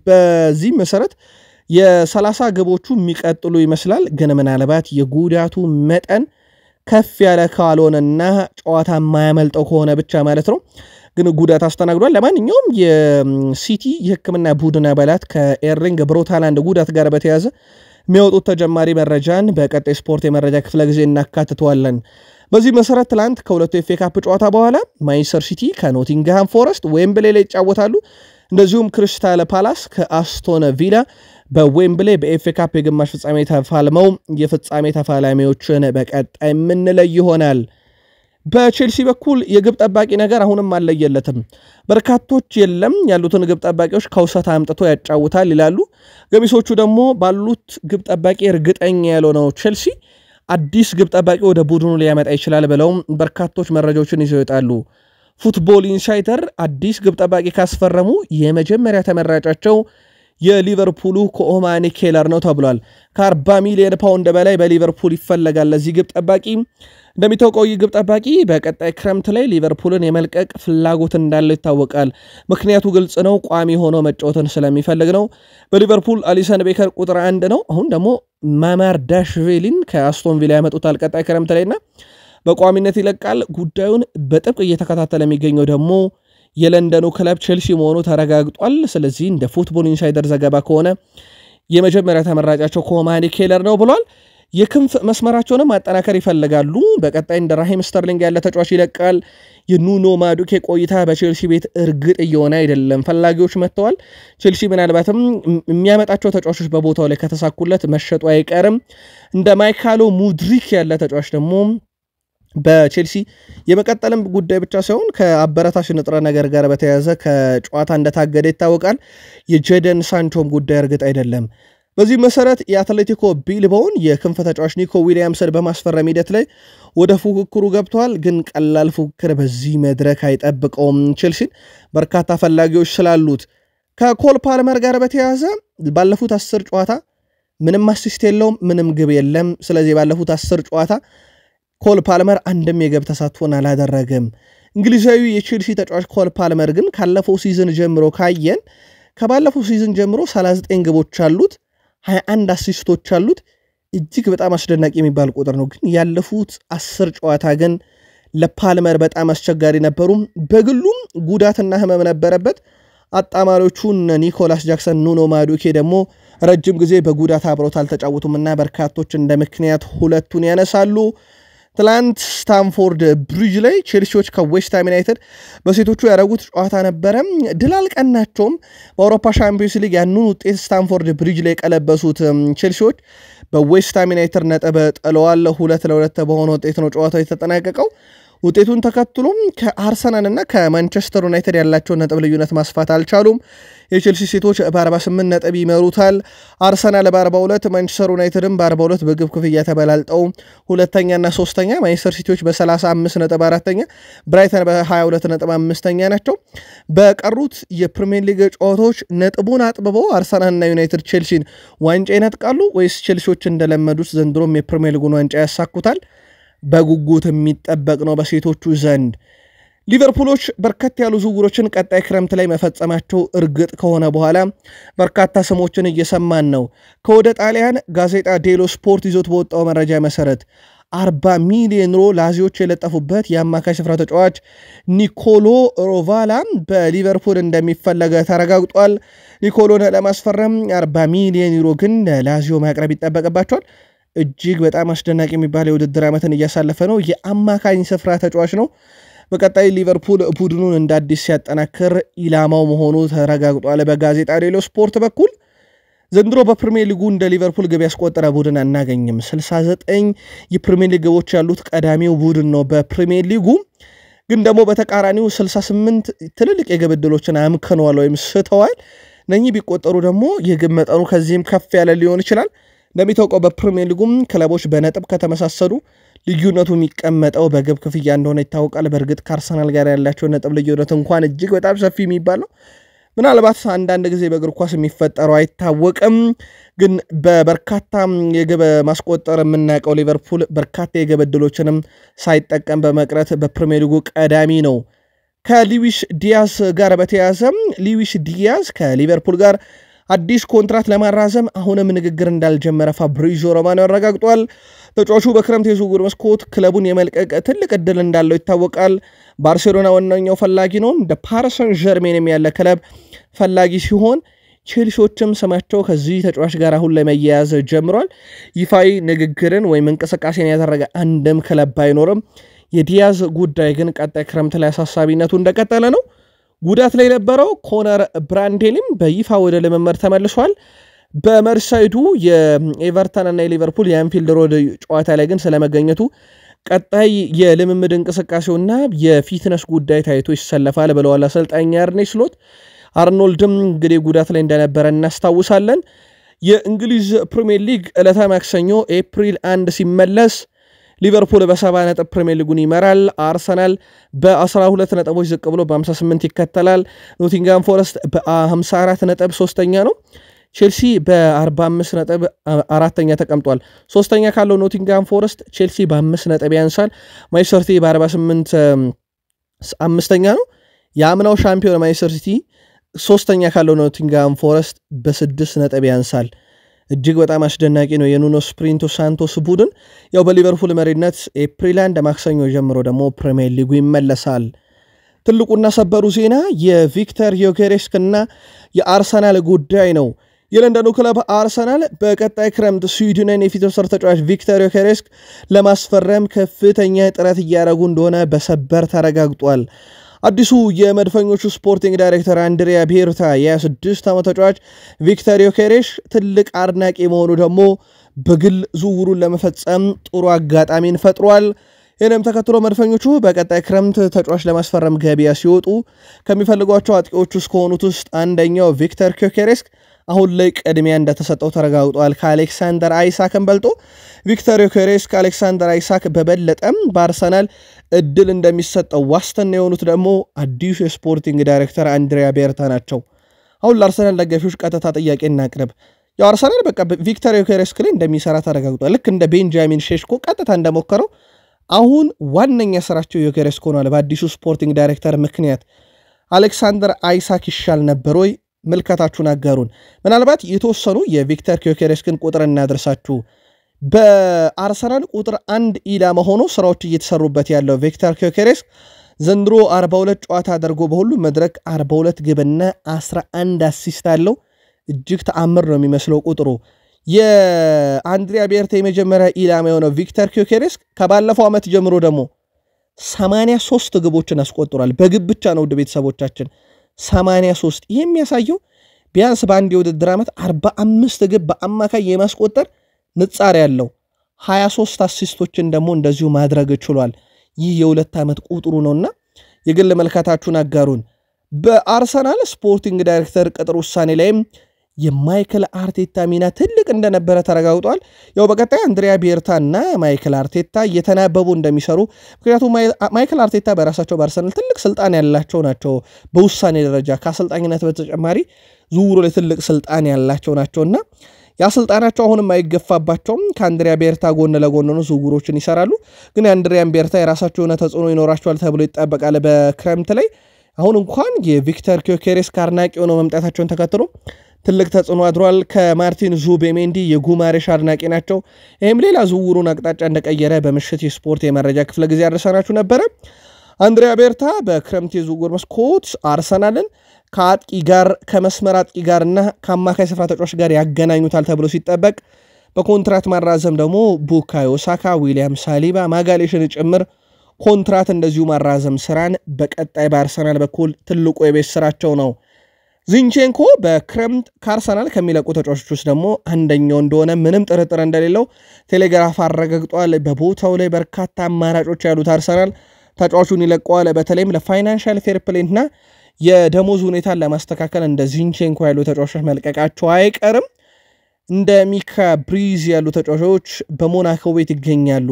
በዚህ መሰረት የ30 ግቦቹ የሚቀጥሉ ይመስላል። ግን ምናልባት የጉዳቱ መጠን ከፍ ያለ ካልሆነና ጨዋታ የማያመልጠው ከሆነ ብቻ ማለት ነው። ግን ጉዳት አስተናግዷል። ለማንኛውም የሲቲ የሕክምና ቡድን አባላት ከኤርሊንግ ብሮት ሃላንድ ጉዳት ጋር በተያያዘ የሚያወጡት ተጨማሪ መረጃን በቀጣይ ስፖርት የመረጃ ክፍለ ጊዜ እናካትተዋለን። በዚህ መሰረት ትላንት ከሁለቱ ኤፍኤ ካፕ ጨዋታ በኋላ ማንቸስተር ሲቲ ከኖቲንግሃም ፎረስት ዌምብሌ ላይ ይጫወታሉ። እንደዚሁም ክሪስታል ፓላስ ከአስቶን ቪላ በዌምብሌ በኤፍኤ ካፕ የግማሽ ፍጻሜ ተፋልመው የፍጻሜ ተፋላሚዎችን በቀጣይ የምንለይ ይሆናል። በቼልሲ በኩል የግብ ጠባቂ ነገር አሁንም አለየለትም። በርካቶች የለም ያሉትን ግብ ጠባቂዎች ከውሰት አምጥቶ ያጫውታል ይላሉ። ገሚሶቹ ደግሞ ባሉት ግብ ጠባቂ እርግጠኛ ያልሆነው ቼልሲ አዲስ ግብ ጠባቂ ወደ ቡድኑ ሊያመጣ ይችላል ብለው በርካቶች መረጃዎችን ይዘው ይወጣሉ። ፉትቦል ኢንሳይደር አዲስ ግብ ጠባቂ ካስፈረሙ የመጀመሪያ ተመራጫቸው የሊቨርፑሉ ኮኦማኒ ኬለር ነው ተብሏል። ከ40 ሚሊዮን ፓውንድ በላይ በሊቨርፑል ይፈለጋል ለዚህ ግብ ጠባቂ። እንደሚታወቀው ይህ ግብ ጠባቂ በቀጣይ ክረምት ላይ ሊቨርፑልን የመልቀቅ ፍላጎት እንዳለው ይታወቃል። ምክንያቱ ግልጽ ነው፣ ቋሚ ሆኖ መጫወትን ስለሚፈልግ ነው። በሊቨርፑል አሊሰን ቤከር ቁጥር 1 ነው። አሁን ደግሞ ማማርዳሽቪሊን ከአስቶን ቪላ ያመጡታል ቀጣይ ክረምት ላይና በቋሚነት ይለቃል። ጉዳዩን በጥብቅ እየተከታተለ የሚገኘው ደግሞ የለንደኑ ክለብ ቼልሲ መሆኑ ተረጋግጧል። ስለዚህ እንደ ፉትቦል ኢንሳይደር ዘገባ ከሆነ የመጀመሪያ ተመራጫቸው ኮማኒ ኬለር ነው ብሏል። የክንፍ መስመራቸውንም ማጠናከር ይፈልጋሉ። በቀጣይ እንደ ራሂም ስተርሊንግ ያለ ተጫዋች ይለቃል። የኑኖ ማዱኬ ቆይታ በቼልሲ ቤት እርግጥ እየሆነ አይደለም። ፈላጊዎች መጥተዋል። ቼልሲ ምናልባትም የሚያመጣቸው ተጫዋቾች በቦታው ላይ ከተሳኩለት መሸጡ አይቀርም። እንደ ማይካሎ ሙድሪክ ያለ ተጫዋች ደግሞ በቼልሲ የመቀጠልም ጉዳይ ብቻ ሳይሆን ከአበረታች ንጥረ ነገር ጋር በተያያዘ ከጨዋታ እንደታገደ ይታወቃል። የጄደን ሳንቾም ጉዳይ እርግጥ አይደለም። በዚህ መሰረት የአትሌቲኮ ቢልባውን የክንፍ ተጫዋች ኒኮ ዊሊያምስን በማስፈረም ሂደት ላይ ወደ ፉክክሩ ገብተዋል። ግን ቀላል ፉክክር በዚህ መድረክ አይጠብቀውም ቼልሲን በርካታ ፈላጊዎች ስላሉት። ከኮል ፓልመር ጋር በተያያዘ ባለፉት 10 ጨዋታ ምንም አሲስት የለውም፣ ምንም ግብ የለም። ስለዚህ ባለፉት 10 ጨዋታ ኮል ፓልመር አንድም የግብ ተሳትፎን አላደረገም። እንግሊዛዊ የቼልሲ ተጫዋች ኮል ፓልመር ግን ካለፈው ሲዝን ጀምሮ ካየን ከባለፈው ሲዝን ጀምሮ 39 ግቦች አሉት፣ 21 አሲስቶች አሉት። እጅግ በጣም አስደናቂ የሚባል ቁጥር ነው። ግን ያለፉት 10 ጨዋታ ግን ለፓልመር በጣም አስቸጋሪ ነበሩ። በግሉም ጉዳትና ህመም ነበረበት። አጣማሪዎቹን ኒኮላስ ጃክሰን፣ ኑኖ ማዱኬ ደግሞ ረጅም ጊዜ በጉዳት አብረውት አልተጫወቱምና በርካቶች እንደ ምክንያት ሁለቱን ያነሳሉ። ትላንት ስታንፎርድ ብሪጅ ላይ ቼልሲዎች ከዌስትሃም ዩናይትድ በሴቶቹ ያደረጉት ጨዋታ ነበረ። ድል አልቀናቸውም። በአውሮፓ ሻምፒዮንስ ሊግ ያንን ውጤት ስታንፎርድ ብሪጅ ላይ የቀለበሱት ቼልሲዎች በዌስትሃም ዩናይትድ ነጥብ ጥለዋል። 2-2 በሆነ ውጤት ነው ጨዋታው የተጠናቀቀው። ውጤቱን ተከትሎም ከአርሰናል እና ከማንቸስተር ዩናይትድ ያላቸውን ነጥብ ልዩነት ማስፋት አልቻሉም። የቼልሲ ሴቶች በ48 ነጥብ ይመሩታል። አርሰናል በ42፣ ማንቸስተር ዩናይትድም በ42 በግብ ክፍያ ተበላልጠው ሁለተኛና ሶስተኛ፣ ማንቸስተር ሲቲዎች በ35 ነጥብ አራተኛ፣ ብራይተን በ22 ነጥብ አምስተኛ ናቸው። በቀሩት የፕሪሚየር ሊግ ጨዋታዎች ነጥቡን አጥብበው አርሰናልና ዩናይትድ ቼልሲን ዋንጫ ይነጥቃሉ ወይስ ቼልሲዎች እንደለመዱት ዘንድሮም የፕሪሚየር ሊጉን ዋንጫ ያሳኩታል? በጉጉት የሚጠበቅ ነው በሴቶቹ ዘንድ። ሊቨርፑሎች በርከት ያሉ ዝውውሮችን ቀጣይ ክረምት ላይ መፈጸማቸው እርግጥ ከሆነ በኋላ በርካታ ስሞችን እየሰማን ነው። ከወደ ጣሊያን ጋዜጣ ዴሎ ስፖርት ይዞት በወጣው መረጃ መሰረት 40 ሚሊዮን ዩሮ ላዚዮች የለጠፉበት የአማካይ ስፍራ ተጫዋች ኒኮሎ ሮቫላ በሊቨርፑል እንደሚፈለገ ተረጋግጧል። ኒኮሎን ለማስፈረም 40 ሚሊዮን ዩሮ ግን ላዚዮ ማቅረብ ይጠበቅባቸዋል። እጅግ በጣም አስደናቂ የሚባል የውድድር ዓመትን እያሳለፈ ነው። የአማካኝ ስፍራ ተጫዋች ነው። በቀጣይ ሊቨርፑል ቡድኑን እንደ አዲስ ሲያጠናክር ኢላማው መሆኑ ተረጋግጧል። በጋዜጣ ዴሎ ስፖርት በኩል ዘንድሮ በፕሪሚየር ሊጉ እንደ ሊቨርፑል ግብ ያስቆጠረ ቡድን አናገኝም። 69 የፕሪሚየር ሊግ ግቦች ያሉት ቀዳሚው ቡድን ነው በፕሪሚየር ሊጉ። ግን ደግሞ በተቃራኒው 68 ትልልቅ የግብ ዕድሎችን አምክነዋል ወይም ስተዋል። እነኚህ ቢቆጠሩ ደግሞ የግብ መጠኑ ከዚህም ከፍ ያለ ሊሆን ይችላል። እንደሚታወቀው በፕሪሚየር ሊጉም ክለቦች በነጥብ ከተመሳሰሉ ልዩነቱ የሚቀመጠው በግብ ክፍያ እንደሆነ ይታወቃል። በእርግጥ ከአርሰናል ጋር ያላቸው ነጥብ ልዩነት እንኳን እጅግ በጣም ሰፊ የሚባል ነው። ምናልባት አንዳንድ ጊዜ በእግር ኳስ የሚፈጠረው አይታወቅም። ግን በበርካታ የግብ ማስቆጠር የምናውቀው ሊቨርፑል በርካታ የግብ ዕድሎችንም ሳይጠቀም በመቅረት በፕሪሚየር ሊጉ ቀዳሚ ነው። ከሉዊስ ዲያዝ ጋር በተያያዘ ሉዊስ ዲያዝ ከሊቨርፑል ጋር አዲስ ኮንትራት ለማራዘም አሁንም ንግግር እንዳልጀመረ ፋብሪዚዮ ሮማኖ ያረጋግጧል። ተጫዋቹ በክረምት የዝውውር መስኮት ክለቡን የመልቀቅ ትልቅ ዕድል እንዳለው ይታወቃል። ባርሴሎና ዋነኛው ፈላጊ ነው። እንደ ፓሪስ ሰን ዠርሜንም ያለ ክለብ ፈላጊ ሲሆን ቼልሲዎችም ስማቸው ከዚህ ተጫዋች ጋር አሁን ላይ መያያዝ ጀምሯል። ይፋዊ ንግግርን ወይም እንቅስቃሴን ያደረገ አንድም ክለብ ባይኖርም የዲያዝ ጉዳይ ግን ቀጣይ ክረምት ላይ አሳሳቢነቱ እንደቀጠለ ነው። ጉዳት ላይ የነበረው ኮነር ብራንዴሊም በይፋ ወደ ልምምድ ተመልሷል። በመርሳይዱ የኤቨርተን እና የሊቨርፑል የአንፊልድ ሮድ ጨዋታ ላይ ግን ስለመገኘቱ ቀጣይ የልምምድ እንቅስቃሴውና የፊትነስ ጉዳይ ታይቶ ይሰለፋል ብለዋል አሰልጣኝ አርኔ ስሎት። አርኖልድም እንግዲህ ጉዳት ላይ እንደነበረ እናስታውሳለን። የእንግሊዝ ፕሪሚየር ሊግ ዕለተ ማክሰኞ ኤፕሪል 1 ሲመለስ ሊቨርፑል በ70 ነጥብ ፕሪሚየር ሊጉን ይመራል። አርሰናል በ12 ነጥቦች ዝቅ ብሎ በ58 ይከተላል። ኖቲንግሃም ፎረስት በ54 ነጥብ ሶስተኛ ነው። ቼልሲ በ45 ነጥብ አራተኛ ተቀምጧል። ሶስተኛ ካለው ኖቲንግሃም ፎረስት ቼልሲ በ5 ነጥብ ያንሳል። ማንቸስተር ሲቲ በ48 አምስተኛ ነው። የአምናው ሻምፒዮን ማንቸስተር ሲቲ ሶስተኛ ካለው ኖቲንግሃም ፎረስት በ6 ነጥብ ያንሳል። እጅግ በጣም አስደናቂ ነው የኑኖ ስፕሪንቶ ሳንቶስ ቡድን። ያው በሊቨርፑል መሪነት ኤፕሪል 1 ማክሰኞ ጀምሮ ደግሞ ፕሪሚየር ሊጉ ይመለሳል። ትልቁና ሰበሩ ዜና የቪክተር ዮኬሬስክ እና የአርሰናል ጉዳይ ነው። የለንደኑ ክለብ አርሰናል በቀጣይ ክረምት ስዊድንን የፊት ወሰር ተጫዋች ቪክተር ዮኬሬስክ ለማስፈረም ከፍተኛ ጥረት እያደረጉ እንደሆነ በሰበር ተረጋግጧል። አዲሱ የመድፈኞቹ ስፖርቲንግ ዳይሬክተር አንድሪያ ቤርታ የ26 ዓመት ተጫዋች ቪክተር ዮኬሬሽ ትልቅ አድናቂ መሆኑ ደግሞ በግል ዝውውሩን ለመፈጸም ጥሩ አጋጣሚን ፈጥሯል። ይህንም ተከትሎ መድፈኞቹ በቀጣይ ክረምት ተጫዋች ለማስፈረም ገበያ ሲወጡ ከሚፈልጓቸው አጥቂዎች ውስጥ ከሆኑት ውስጥ አንደኛው ቪክተር ዮኬሬስክ አሁን ላይ ቅድሚያ እንደተሰጠው ተረጋግጧል። ከአሌክሳንደር አይሳክን በልጦ ቪክተር ዮኬሬስክ አሌክሳንደር አይሳክ በበለጠም በአርሰናል እድል እንደሚሰጠው ዋስትና የሆኑት ደግሞ አዲሱ የስፖርቲንግ ዳይሬክተር አንድሪያ ቤርታ ናቸው። አሁን ለአርሰናል ደጋፊዎች ቀጥታ ጥያቄ እናቅርብ። ያው አርሰናል በቃ ቪክተር ዮኬሬስክ ላይ እንደሚሰራ ተረጋግጧል። ልክ እንደ ቤንጃሚን ሼሽኮ ቀጥታ እንደሞከረው አሁን ዋነኛ ስራቸው ዮኬሬስክ ሆኗል። በአዲሱ ስፖርቲንግ ዳይሬክተር ምክንያት አሌክሳንደር አይሳክ ይሻል ነበር ወይ? ምልከታችሁን አጋሩን። ምናልባት የተወሰኑ የቪክተር ዮኬሬስክን ቁጥር እናደርሳችሁ። በአርሰናል ቁጥር 1 ኢላማ ሆኖ ስራዎች እየተሰሩበት ያለው ቪክተር ዮኬሬስክ ዘንድሮ 42 ጨዋታ አድርጎ በሁሉ መድረክ 42 ግብና 11 አሲስት አለው። እጅግ ተአምር ነው የሚመስለው ቁጥሩ። የአንድሪያ ቤርታ የመጀመሪያ ኢላማ የሆነው ቪክተር ዮኬሬስክ ከባለፈው ዓመት ጀምሮ ደግሞ 83 ግቦችን አስቆጥሯል። በግብ ብቻ ነው ውድ ቤተሰቦቻችን 83። ይህ የሚያሳየው ቢያንስ በአንድ የውድድር ዓመት 45 ግብ በአማካይ የማስቆጠር ንጻር ያለው 23 አሲስቶችን ደግሞ እንደዚሁ ማድረግ ችሏል። ይህ የሁለት ዓመት ቁጥሩ ነውና የግል መልካታችሁን አጋሩን። በአርሰናል ስፖርቲንግ ዳይሬክተር ቅጥር ውሳኔ ላይም የማይክል አርቴታ ሚና ትልቅ እንደነበረ ተረጋግጧል። ያው በቀጣይ አንድሪያ ቤርታና ማይክል አርቴታ እየተናበቡ እንደሚሰሩ፣ ምክንያቱም ማይክል አርቴታ በራሳቸው በአርሰናል ትልቅ ስልጣን ያላቸው ናቸው። በውሳኔ ደረጃ ከአሰልጣኝነት በተጨማሪ ዝውውሩ ላይ ትልቅ ስልጣን ያላቸው ናቸውና ያ ስልጣናቸው አሁንም አይገፋባቸውም። ከአንድሪያ ቤርታ ጎን ለጎን ነው ዝውውሮችን ይሰራሉ። ግን የአንድሪያን ቤርታ የራሳቸው የሆነ ተጽዕኖ ይኖራቸዋል ተብሎ ይጠበቃል። በክረምት ላይ አሁን እንኳን የቪክተር ዮኬሬስክ አድናቂ ሆነው መምጣታቸውን ተከትሎ ትልቅ ተጽዕኖ አድሯል። ከማርቲን ዙቤሜንዲ የጉማሬሽ አድናቂ ናቸው። ይህም ሌላ ዝውውሩን አቅጣጫ እንደቀየረ በምሽት የስፖርት የመረጃ ክፍለ ጊዜ ያደረሰናችሁ ነበረ። አንድሪያ ቤርታ በክረምት የዝውውር መስኮት አርሰናልን ከአጥቂ ጋር ከመስመር አጥቂ ጋርና ከአማካይ ስፍራ ተጫዋች ጋር ያገናኙታል ተብሎ ሲጠበቅ በኮንትራት ማራዘም ደግሞ ቡካዮ ሳካ፣ ዊሊያም ሳሊባ፣ ማጋሌሽን ጭምር ኮንትራት እንደዚሁ ማራዘም ስራን በቀጣይ በአርሰናል በኩል ትልቁ የቤት ስራቸው ነው። ዚንቼንኮ በክረምት ከአርሰናል ከሚለቁ ተጫዋቾች ውስጥ ደግሞ አንደኛው እንደሆነ ምንም ጥርጥር እንደሌለው ቴሌግራፍ አረጋግጧል። በቦታው ላይ በርካታ አማራጮች ያሉት አርሰናል ተጫዋቹን ይለቀዋል። በተለይም ለፋይናንሻል ፌር ፕሌይና የደሞዝ ሁኔታን ለማስተካከል እንደ ዚንቼንኮ ያሉ ተጫዋቾች መልቀቃቸው አይቀርም። እንደ ሚካ ብሪዝ ያሉ ተጫዋቾች በሞናኮ ቤት ይገኛሉ።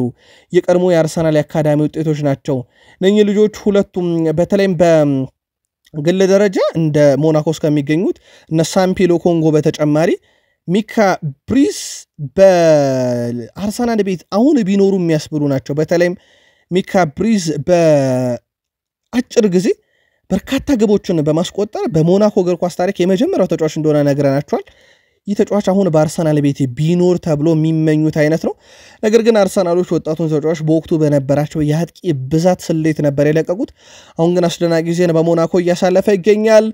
የቀድሞ የአርሰናል የአካዳሚ ውጤቶች ናቸው። እነኚህ ልጆች ሁለቱም በተለይም በግል ደረጃ እንደ ሞናኮስ ከሚገኙት እነ ሳምፒሎ ኮንጎ በተጨማሪ ሚካ ብሪዝ በአርሰናል ቤት አሁን ቢኖሩ የሚያስብሉ ናቸው። በተለይም ሚካ ብሪዝ በአጭር ጊዜ በርካታ ግቦችን በማስቆጠር በሞናኮ እግር ኳስ ታሪክ የመጀመሪያው ተጫዋች እንደሆነ ነግረናቸዋል። ይህ ተጫዋች አሁን በአርሰናል ቤት ቢኖር ተብሎ የሚመኙት አይነት ነው። ነገር ግን አርሰናሎች ወጣቱን ተጫዋች በወቅቱ በነበራቸው የአጥቂ ብዛት ስሌት ነበር የለቀቁት። አሁን ግን አስደናቂ ጊዜን በሞናኮ እያሳለፈ ይገኛል።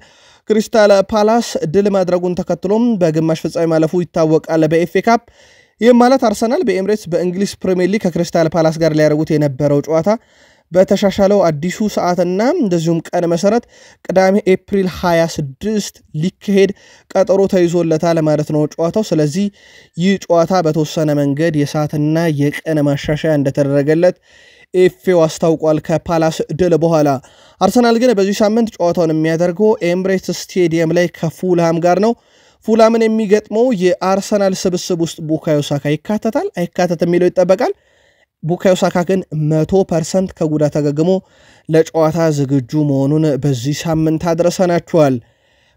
ክሪስታል ፓላስ ድል ማድረጉን ተከትሎም በግማሽ ፍጻሜ ማለፉ ይታወቃል በኤፍኤ ካፕ። ይህም ማለት አርሰናል በኤምሬትስ በእንግሊዝ ፕሪሚየር ሊግ ከክሪስታል ፓላስ ጋር ሊያደርጉት የነበረው ጨዋታ በተሻሻለው አዲሱ ሰዓትና እንደዚሁም ቀን መሰረት ቅዳሜ ኤፕሪል 26 ሊካሄድ ቀጠሮ ተይዞለታል ማለት ነው ጨዋታው። ስለዚህ ይህ ጨዋታ በተወሰነ መንገድ የሰዓትና የቀን ማሻሻያ እንደተደረገለት ኤፍኤው አስታውቋል። ከፓላስ ድል በኋላ አርሰናል ግን በዚህ ሳምንት ጨዋታውን የሚያደርገው ኤምሬትስ ስቴዲየም ላይ ከፉልሃም ጋር ነው። ፉላምን የሚገጥመው የአርሰናል ስብስብ ውስጥ ቡካዮ ሳካ ይካተታል አይካተትም የሚለው ይጠበቃል። ቡካዮ ሳካ ግን 100% ከጉዳት አገግሞ ለጨዋታ ዝግጁ መሆኑን በዚህ ሳምንት አድርሰናችኋል።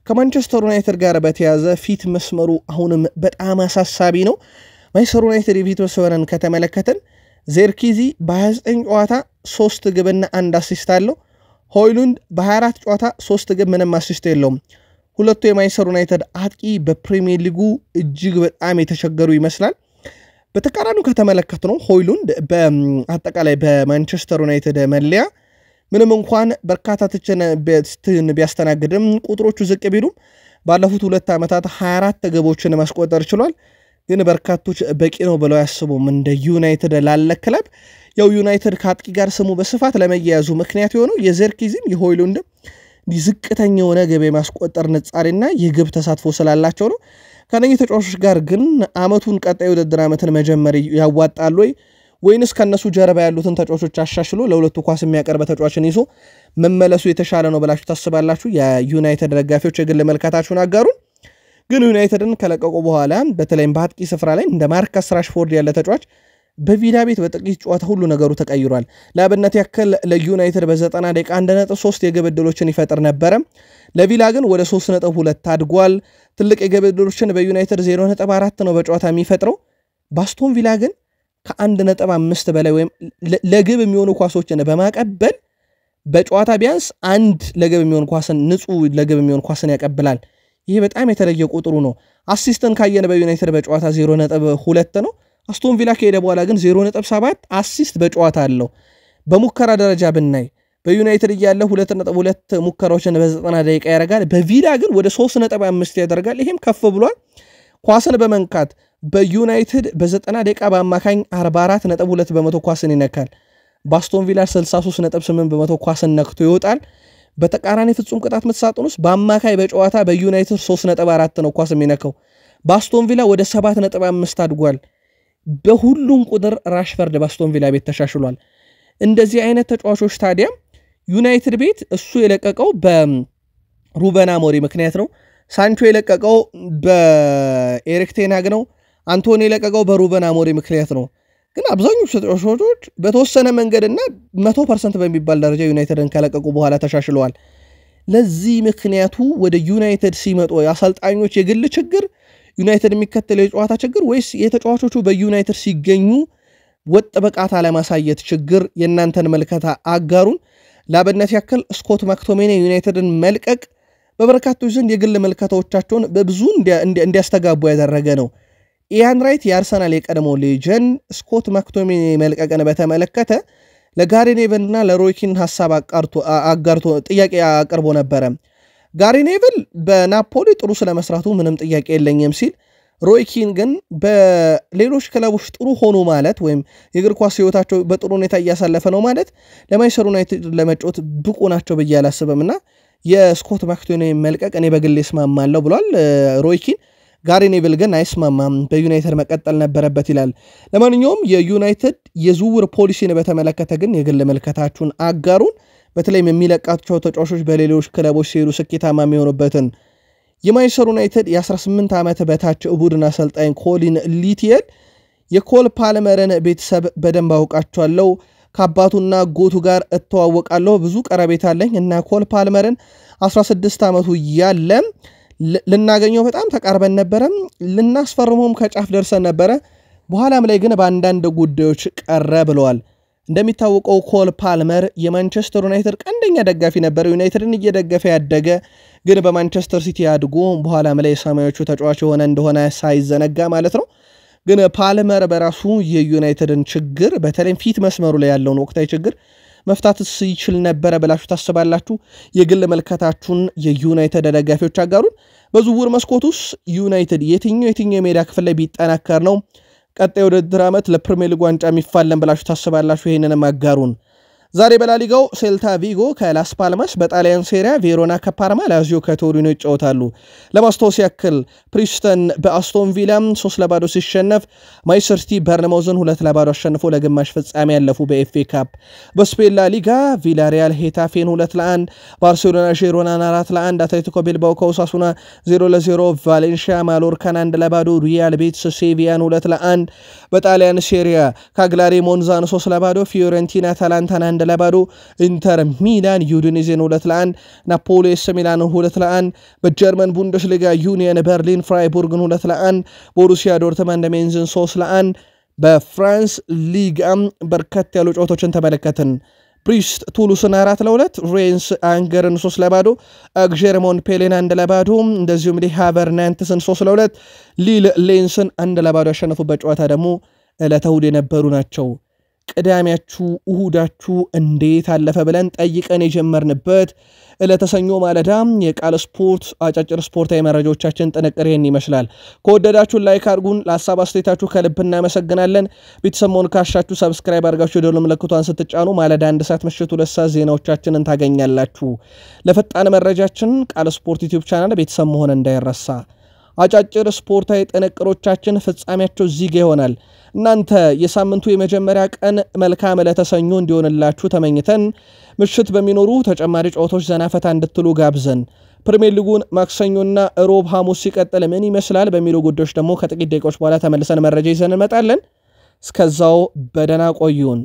ከማንቸስተር ዩናይትድ ጋር በተያዘ ፊት መስመሩ አሁንም በጣም አሳሳቢ ነው። ማንቸስተር ዩናይትድ የፊት መስመርን ከተመለከትን ዜርኪዚ በ29 ጨዋታ 3 ግብና 1 አሲስት አለው። ሆይሉንድ በ24 ጨዋታ 3 ግብ ምንም አሲስት የለውም። ሁለቱ የማንቸስተር ዩናይትድ አጥቂ በፕሪሚየር ሊጉ እጅግ በጣም የተቸገሩ ይመስላል። በተቃራኒው ከተመለከትነው ሆይሉንድ በአጠቃላይ በማንቸስተር ዩናይትድ መለያ ምንም እንኳን በርካታ ትችትን ቢያስተናግድም ቁጥሮቹ ዝቅ ቢሉም ባለፉት 2 ዓመታት 24 ግቦችን ማስቆጠር ችሏል። ግን በርካቶች በቂ ነው ብለው ያስቡም እንደ ዩናይትድ ላለ ክለብ ያው ዩናይትድ ከአጥቂ ጋር ስሙ በስፋት ለመያያዙ ምክንያት የሆነው የዘርኪዚም የሆይሉንድም ዝቅተኛ የሆነ ግብ የማስቆጠር ንጻሬና የግብ ተሳትፎ ስላላቸው ነው። ከነኚህ ተጫዋቾች ጋር ግን አመቱን ቀጣይ ውድድር ዓመትን መጀመር ያዋጣል ወይንስ ከነሱ ጀርባ ያሉትን ተጫዋቾች አሻሽሎ ለሁለቱ ኳስ የሚያቀርብ ተጫዋችን ይዞ መመለሱ የተሻለ ነው ብላችሁ ታስባላችሁ? የዩናይትድ ደጋፊዎች የግል መልከታችሁን አጋሩን። ግን ዩናይትድን ከለቀቁ በኋላ በተለይም በአጥቂ ስፍራ ላይ እንደ ማርከስ ራሽፎርድ ያለ ተጫዋች በቪላ ቤት በጥቂት ጨዋታ ሁሉ ነገሩ ተቀይሯል። ለአብነት ያክል ለዩናይትድ በ90 ደቂቃ 1.3 የግብ ዕድሎችን ይፈጥር ነበረ። ለቪላ ግን ወደ 3.2 አድጓል። ትልቅ የግብ ዕድሎችን በዩናይትድ 0.4 ነው በጨዋታ የሚፈጥረው። በአስቶን ቪላ ግን ከ1.5 በላይ ወይም ለግብ የሚሆኑ ኳሶችን በማቀበል በጨዋታ ቢያንስ አንድ ለግብ የሚሆን ኳስን ንጹህ ለግብ የሚሆን ኳስን ያቀብላል። ይሄ በጣም የተለየ ቁጥሩ ነው። አሲስትን ካየን በዩናይትድ በጨዋታ 0.2 ነው። አስቶን ቪላ ከሄደ በኋላ ግን 0.7 አሲስት በጨዋታ አለው። በሙከራ ደረጃ ብናይ በዩናይትድ እያለ 2.2 ሙከራዎችን በ90 ደቂቃ ያደርጋል። በቪላ ግን ወደ 3.5 ያደርጋል። ይሄም ከፍ ብሏል። ኳስን በመንካት በዩናይትድ በ90 ደቂቃ በአማካኝ 44.2 በመቶ ኳስን ይነካል። በአስቶን ቪላ 63.8 በመቶ ኳስን ነክቶ ይወጣል። በተቃራኒ ፍጹም ቅጣት ምት ሳጥን ውስጥ በአማካይ በጨዋታ በዩናይትድ 3.4 ነው ኳስ የሚነካው። በአስቶን ቪላ ወደ 7.5 አድጓል። በሁሉም ቁጥር ራሽፈርድ በአስቶን ቪላ ቤት ተሻሽሏል። እንደዚህ አይነት ተጫዋቾች ታዲያ ዩናይትድ ቤት እሱ የለቀቀው በሩበን አሞሪም ምክንያት ነው። ሳንቾ የለቀቀው በኤሪክ ቴን ሃግ ነው። አንቶኒ የለቀቀው በሩበን አሞሪም ምክንያት ነው። ግን አብዛኞቹ ተጫዋቾች በተወሰነ መንገድና 100% በሚባል ደረጃ ዩናይትድን ከለቀቁ በኋላ ተሻሽለዋል። ለዚህ ምክንያቱ ወደ ዩናይትድ ሲመጡ የአሰልጣኞች የግል ችግር፣ ዩናይትድ የሚከተለው የጨዋታ ችግር ወይስ የተጫዋቾቹ በዩናይትድ ሲገኙ ወጥ ብቃት አለማሳየት ችግር? የእናንተን መልከታ አጋሩን። ለአብነት ያክል ስኮት ማክቶሜኒ ዩናይትድን መልቀቅ በበርካቶች ዘንድ የግል መልከታዎቻቸውን በብዙ እንዲያስተጋቡ ያደረገ ነው። ኢያን ራይት የአርሰናል የቀድሞ ሌጀንድ ስኮት ማክቶሜኒ መልቀቅን በተመለከተ ለጋሪ ኔቭልና ለሮይ ኪን ሐሳብ አጋርቶ ጥያቄ አቅርቦ ነበረ። ጋሪ ኔቭል በናፖሊ ጥሩ ስለመስራቱ ምንም ጥያቄ የለኝም ሲል፣ ሮይ ኪን ግን በሌሎች ክለቦች ጥሩ ሆኑ ማለት ወይም የእግር ኳስ ህይወታቸው በጥሩ ሁኔታ እያሳለፈ ነው ማለት ለማንቸስተር ዩናይትድ ለመጫወት ብቁ ናቸው ብዬ አላስብምና የስኮት ማክቶሜኒ መልቀቅ እኔ በግሌ እስማማለሁ ብሏል ሮይ ኪን። ጋሪ ኔቭል ግን አይስማማም፣ በዩናይትድ መቀጠል ነበረበት ይላል። ለማንኛውም የዩናይትድ የዝውውር ፖሊሲን በተመለከተ ግን የግል መልከታችሁን አጋሩን። በተለይም የሚለቃቸው ተጫዋቾች በሌሎች ክለቦች ሲሄዱ ስኬታማ የሚሆኑበትን። የማንቸስተር ዩናይትድ የ18 ዓመት በታች ቡድን አሰልጣኝ ኮሊን ሊቲየል የኮል ፓልመርን ቤተሰብ በደንብ አውቃቸዋለሁ፣ ከአባቱና ጎቱ ጋር እተዋወቃለሁ፣ ብዙ ቀረቤታ አለኝ እና ኮል ፓልመርን 16 ዓመቱ እያለ ልናገኘው በጣም ተቃርበን ነበረ፣ ልናስፈርመውም ከጫፍ ደርሰን ነበረ፣ በኋላም ላይ ግን በአንዳንድ ጉዳዮች ቀረ ብለዋል። እንደሚታወቀው ኮል ፓልመር የማንቸስተር ዩናይትድ ቀንደኛ ደጋፊ ነበር። ዩናይትድን እየደገፈ ያደገ ግን በማንቸስተር ሲቲ አድጎ በኋላም ላይ የሰማዮቹ ተጫዋች የሆነ እንደሆነ ሳይዘነጋ ማለት ነው። ግን ፓልመር በራሱ የዩናይትድን ችግር በተለይም ፊት መስመሩ ላይ ያለውን ወቅታዊ ችግር መፍታት ይችል ነበረ ብላችሁ ታስባላችሁ? የግል መልከታችሁን የዩናይትድ ደጋፊዎች አጋሩን። በዝውውር መስኮቱስ ዩናይትድ የትኛው የሜዳ ክፍል ላይ ቢጠናከር ነው ቀጣይ ውድድር ዓመት ለፕሪሚየር ሊግ ዋንጫ የሚፋለም ብላችሁ ታስባላችሁ? ይሄንንም አጋሩን። ዛሬ በላሊጋው ሴልታ ቪጎ ከላስ ፓልማስ፣ በጣሊያን ሴሪያ ቬሮና ከፓርማ፣ ላዚዮ ከቶሪኖ ይጫወታሉ። ለማስታወስ ያክል ፕሪስተን በአስቶን ቪላ 3-0 ሲሸነፍ ማንቸስተር ሲቲ በርንማውዝን 2-0 አሸንፎ ለግማሽ ፍጻሜ ያለፉ በኤፍኤ ካፕ። በስፔን ላሊጋ ቪላሪያል ሄታፌን 2-1፣ ባርሴሎና ዢሮናን 4-1፣ አትሌቲኮ ቢልባኦ ከኦሳሱና 0-0፣ ቫሌንሺያ ማሎርካን 1-0፣ ሪያል ቤቲስ ሴቪያን 2-1። በጣሊያን ሴሪያ ካግላሪ ሞንዛን 3-0፣ ፊዮረንቲና አታላንታን 1-0፣ ኢንተር ሚላን ዩዲኔዜን 2-1፣ ናፖሊ ኤስ ሚላን 2-1። በጀርመን ቡንደስሊጋ ዩኒየን በርሊን ፍራይቡርግን 2-1፣ ቦሩሲያ ዶርትመንድ ሜንዝን 3-1። በፍራንስ ሊጋም በርከት ያሉ ጨዋታዎችን ተመለከትን። ብሪስት ቱሉስን 4-2፣ ሬንስ አንገርን 3-0፣ አግዤር ሞንፔሌን 1-0፣ እንደዚሁም ሃቨር ናንትስን 3-2፣ ሊል ሌንስን 1-0 ያሸነፉበት ጨዋታ ደግሞ ዕለተ እሁድ የነበሩ ናቸው። ቅዳሜያችሁ እሁዳችሁ እንዴት አለፈ ብለን ጠይቀን የጀመርንበት ዕለተ ሰኞ ማለዳ የቃል ስፖርት አጫጭር ስፖርታዊ መረጃዎቻችን ጥንቅሬን ይመስላል። ከወደዳችሁ ላይክ አድርጉን። ለሐሳብ አስተያየታችሁ ከልብ እናመሰግናለን። ቤተሰሞን ካሻችሁ ሰብስክራይብ አድርጋችሁ ደወል ምልክቱን ስትጫኑ ማለዳ 1 ሰዓት ምሽት 2 ሰዓት ዜናዎቻችንን ታገኛላችሁ። ለፈጣን መረጃችን ቃል ስፖርት ዩቲዩብ ቻናል ቤተሰብ መሆን እንዳይረሳ። አጫጭር ስፖርታዊ ጥንቅሮቻችን ፍጻሜያቸው እዚህ ጋር ይሆናል። እናንተ የሳምንቱ የመጀመሪያ ቀን መልካም ዕለተ ሰኞ እንዲሆንላችሁ ተመኝተን ምሽት በሚኖሩ ተጨማሪ ጨዋታዎች ዘናፈታ እንድትሉ ጋብዘን ፕሪሚየር ሊጉን ማክሰኞና ሮብ ሐሙስ ሲቀጥል ምን ይመስላል በሚሉ ጉዳዮች ደግሞ ከጥቂት ደቂቃዎች በኋላ ተመልሰን መረጃ ይዘን እንመጣለን። እስከዛው በደህና ቆዩን።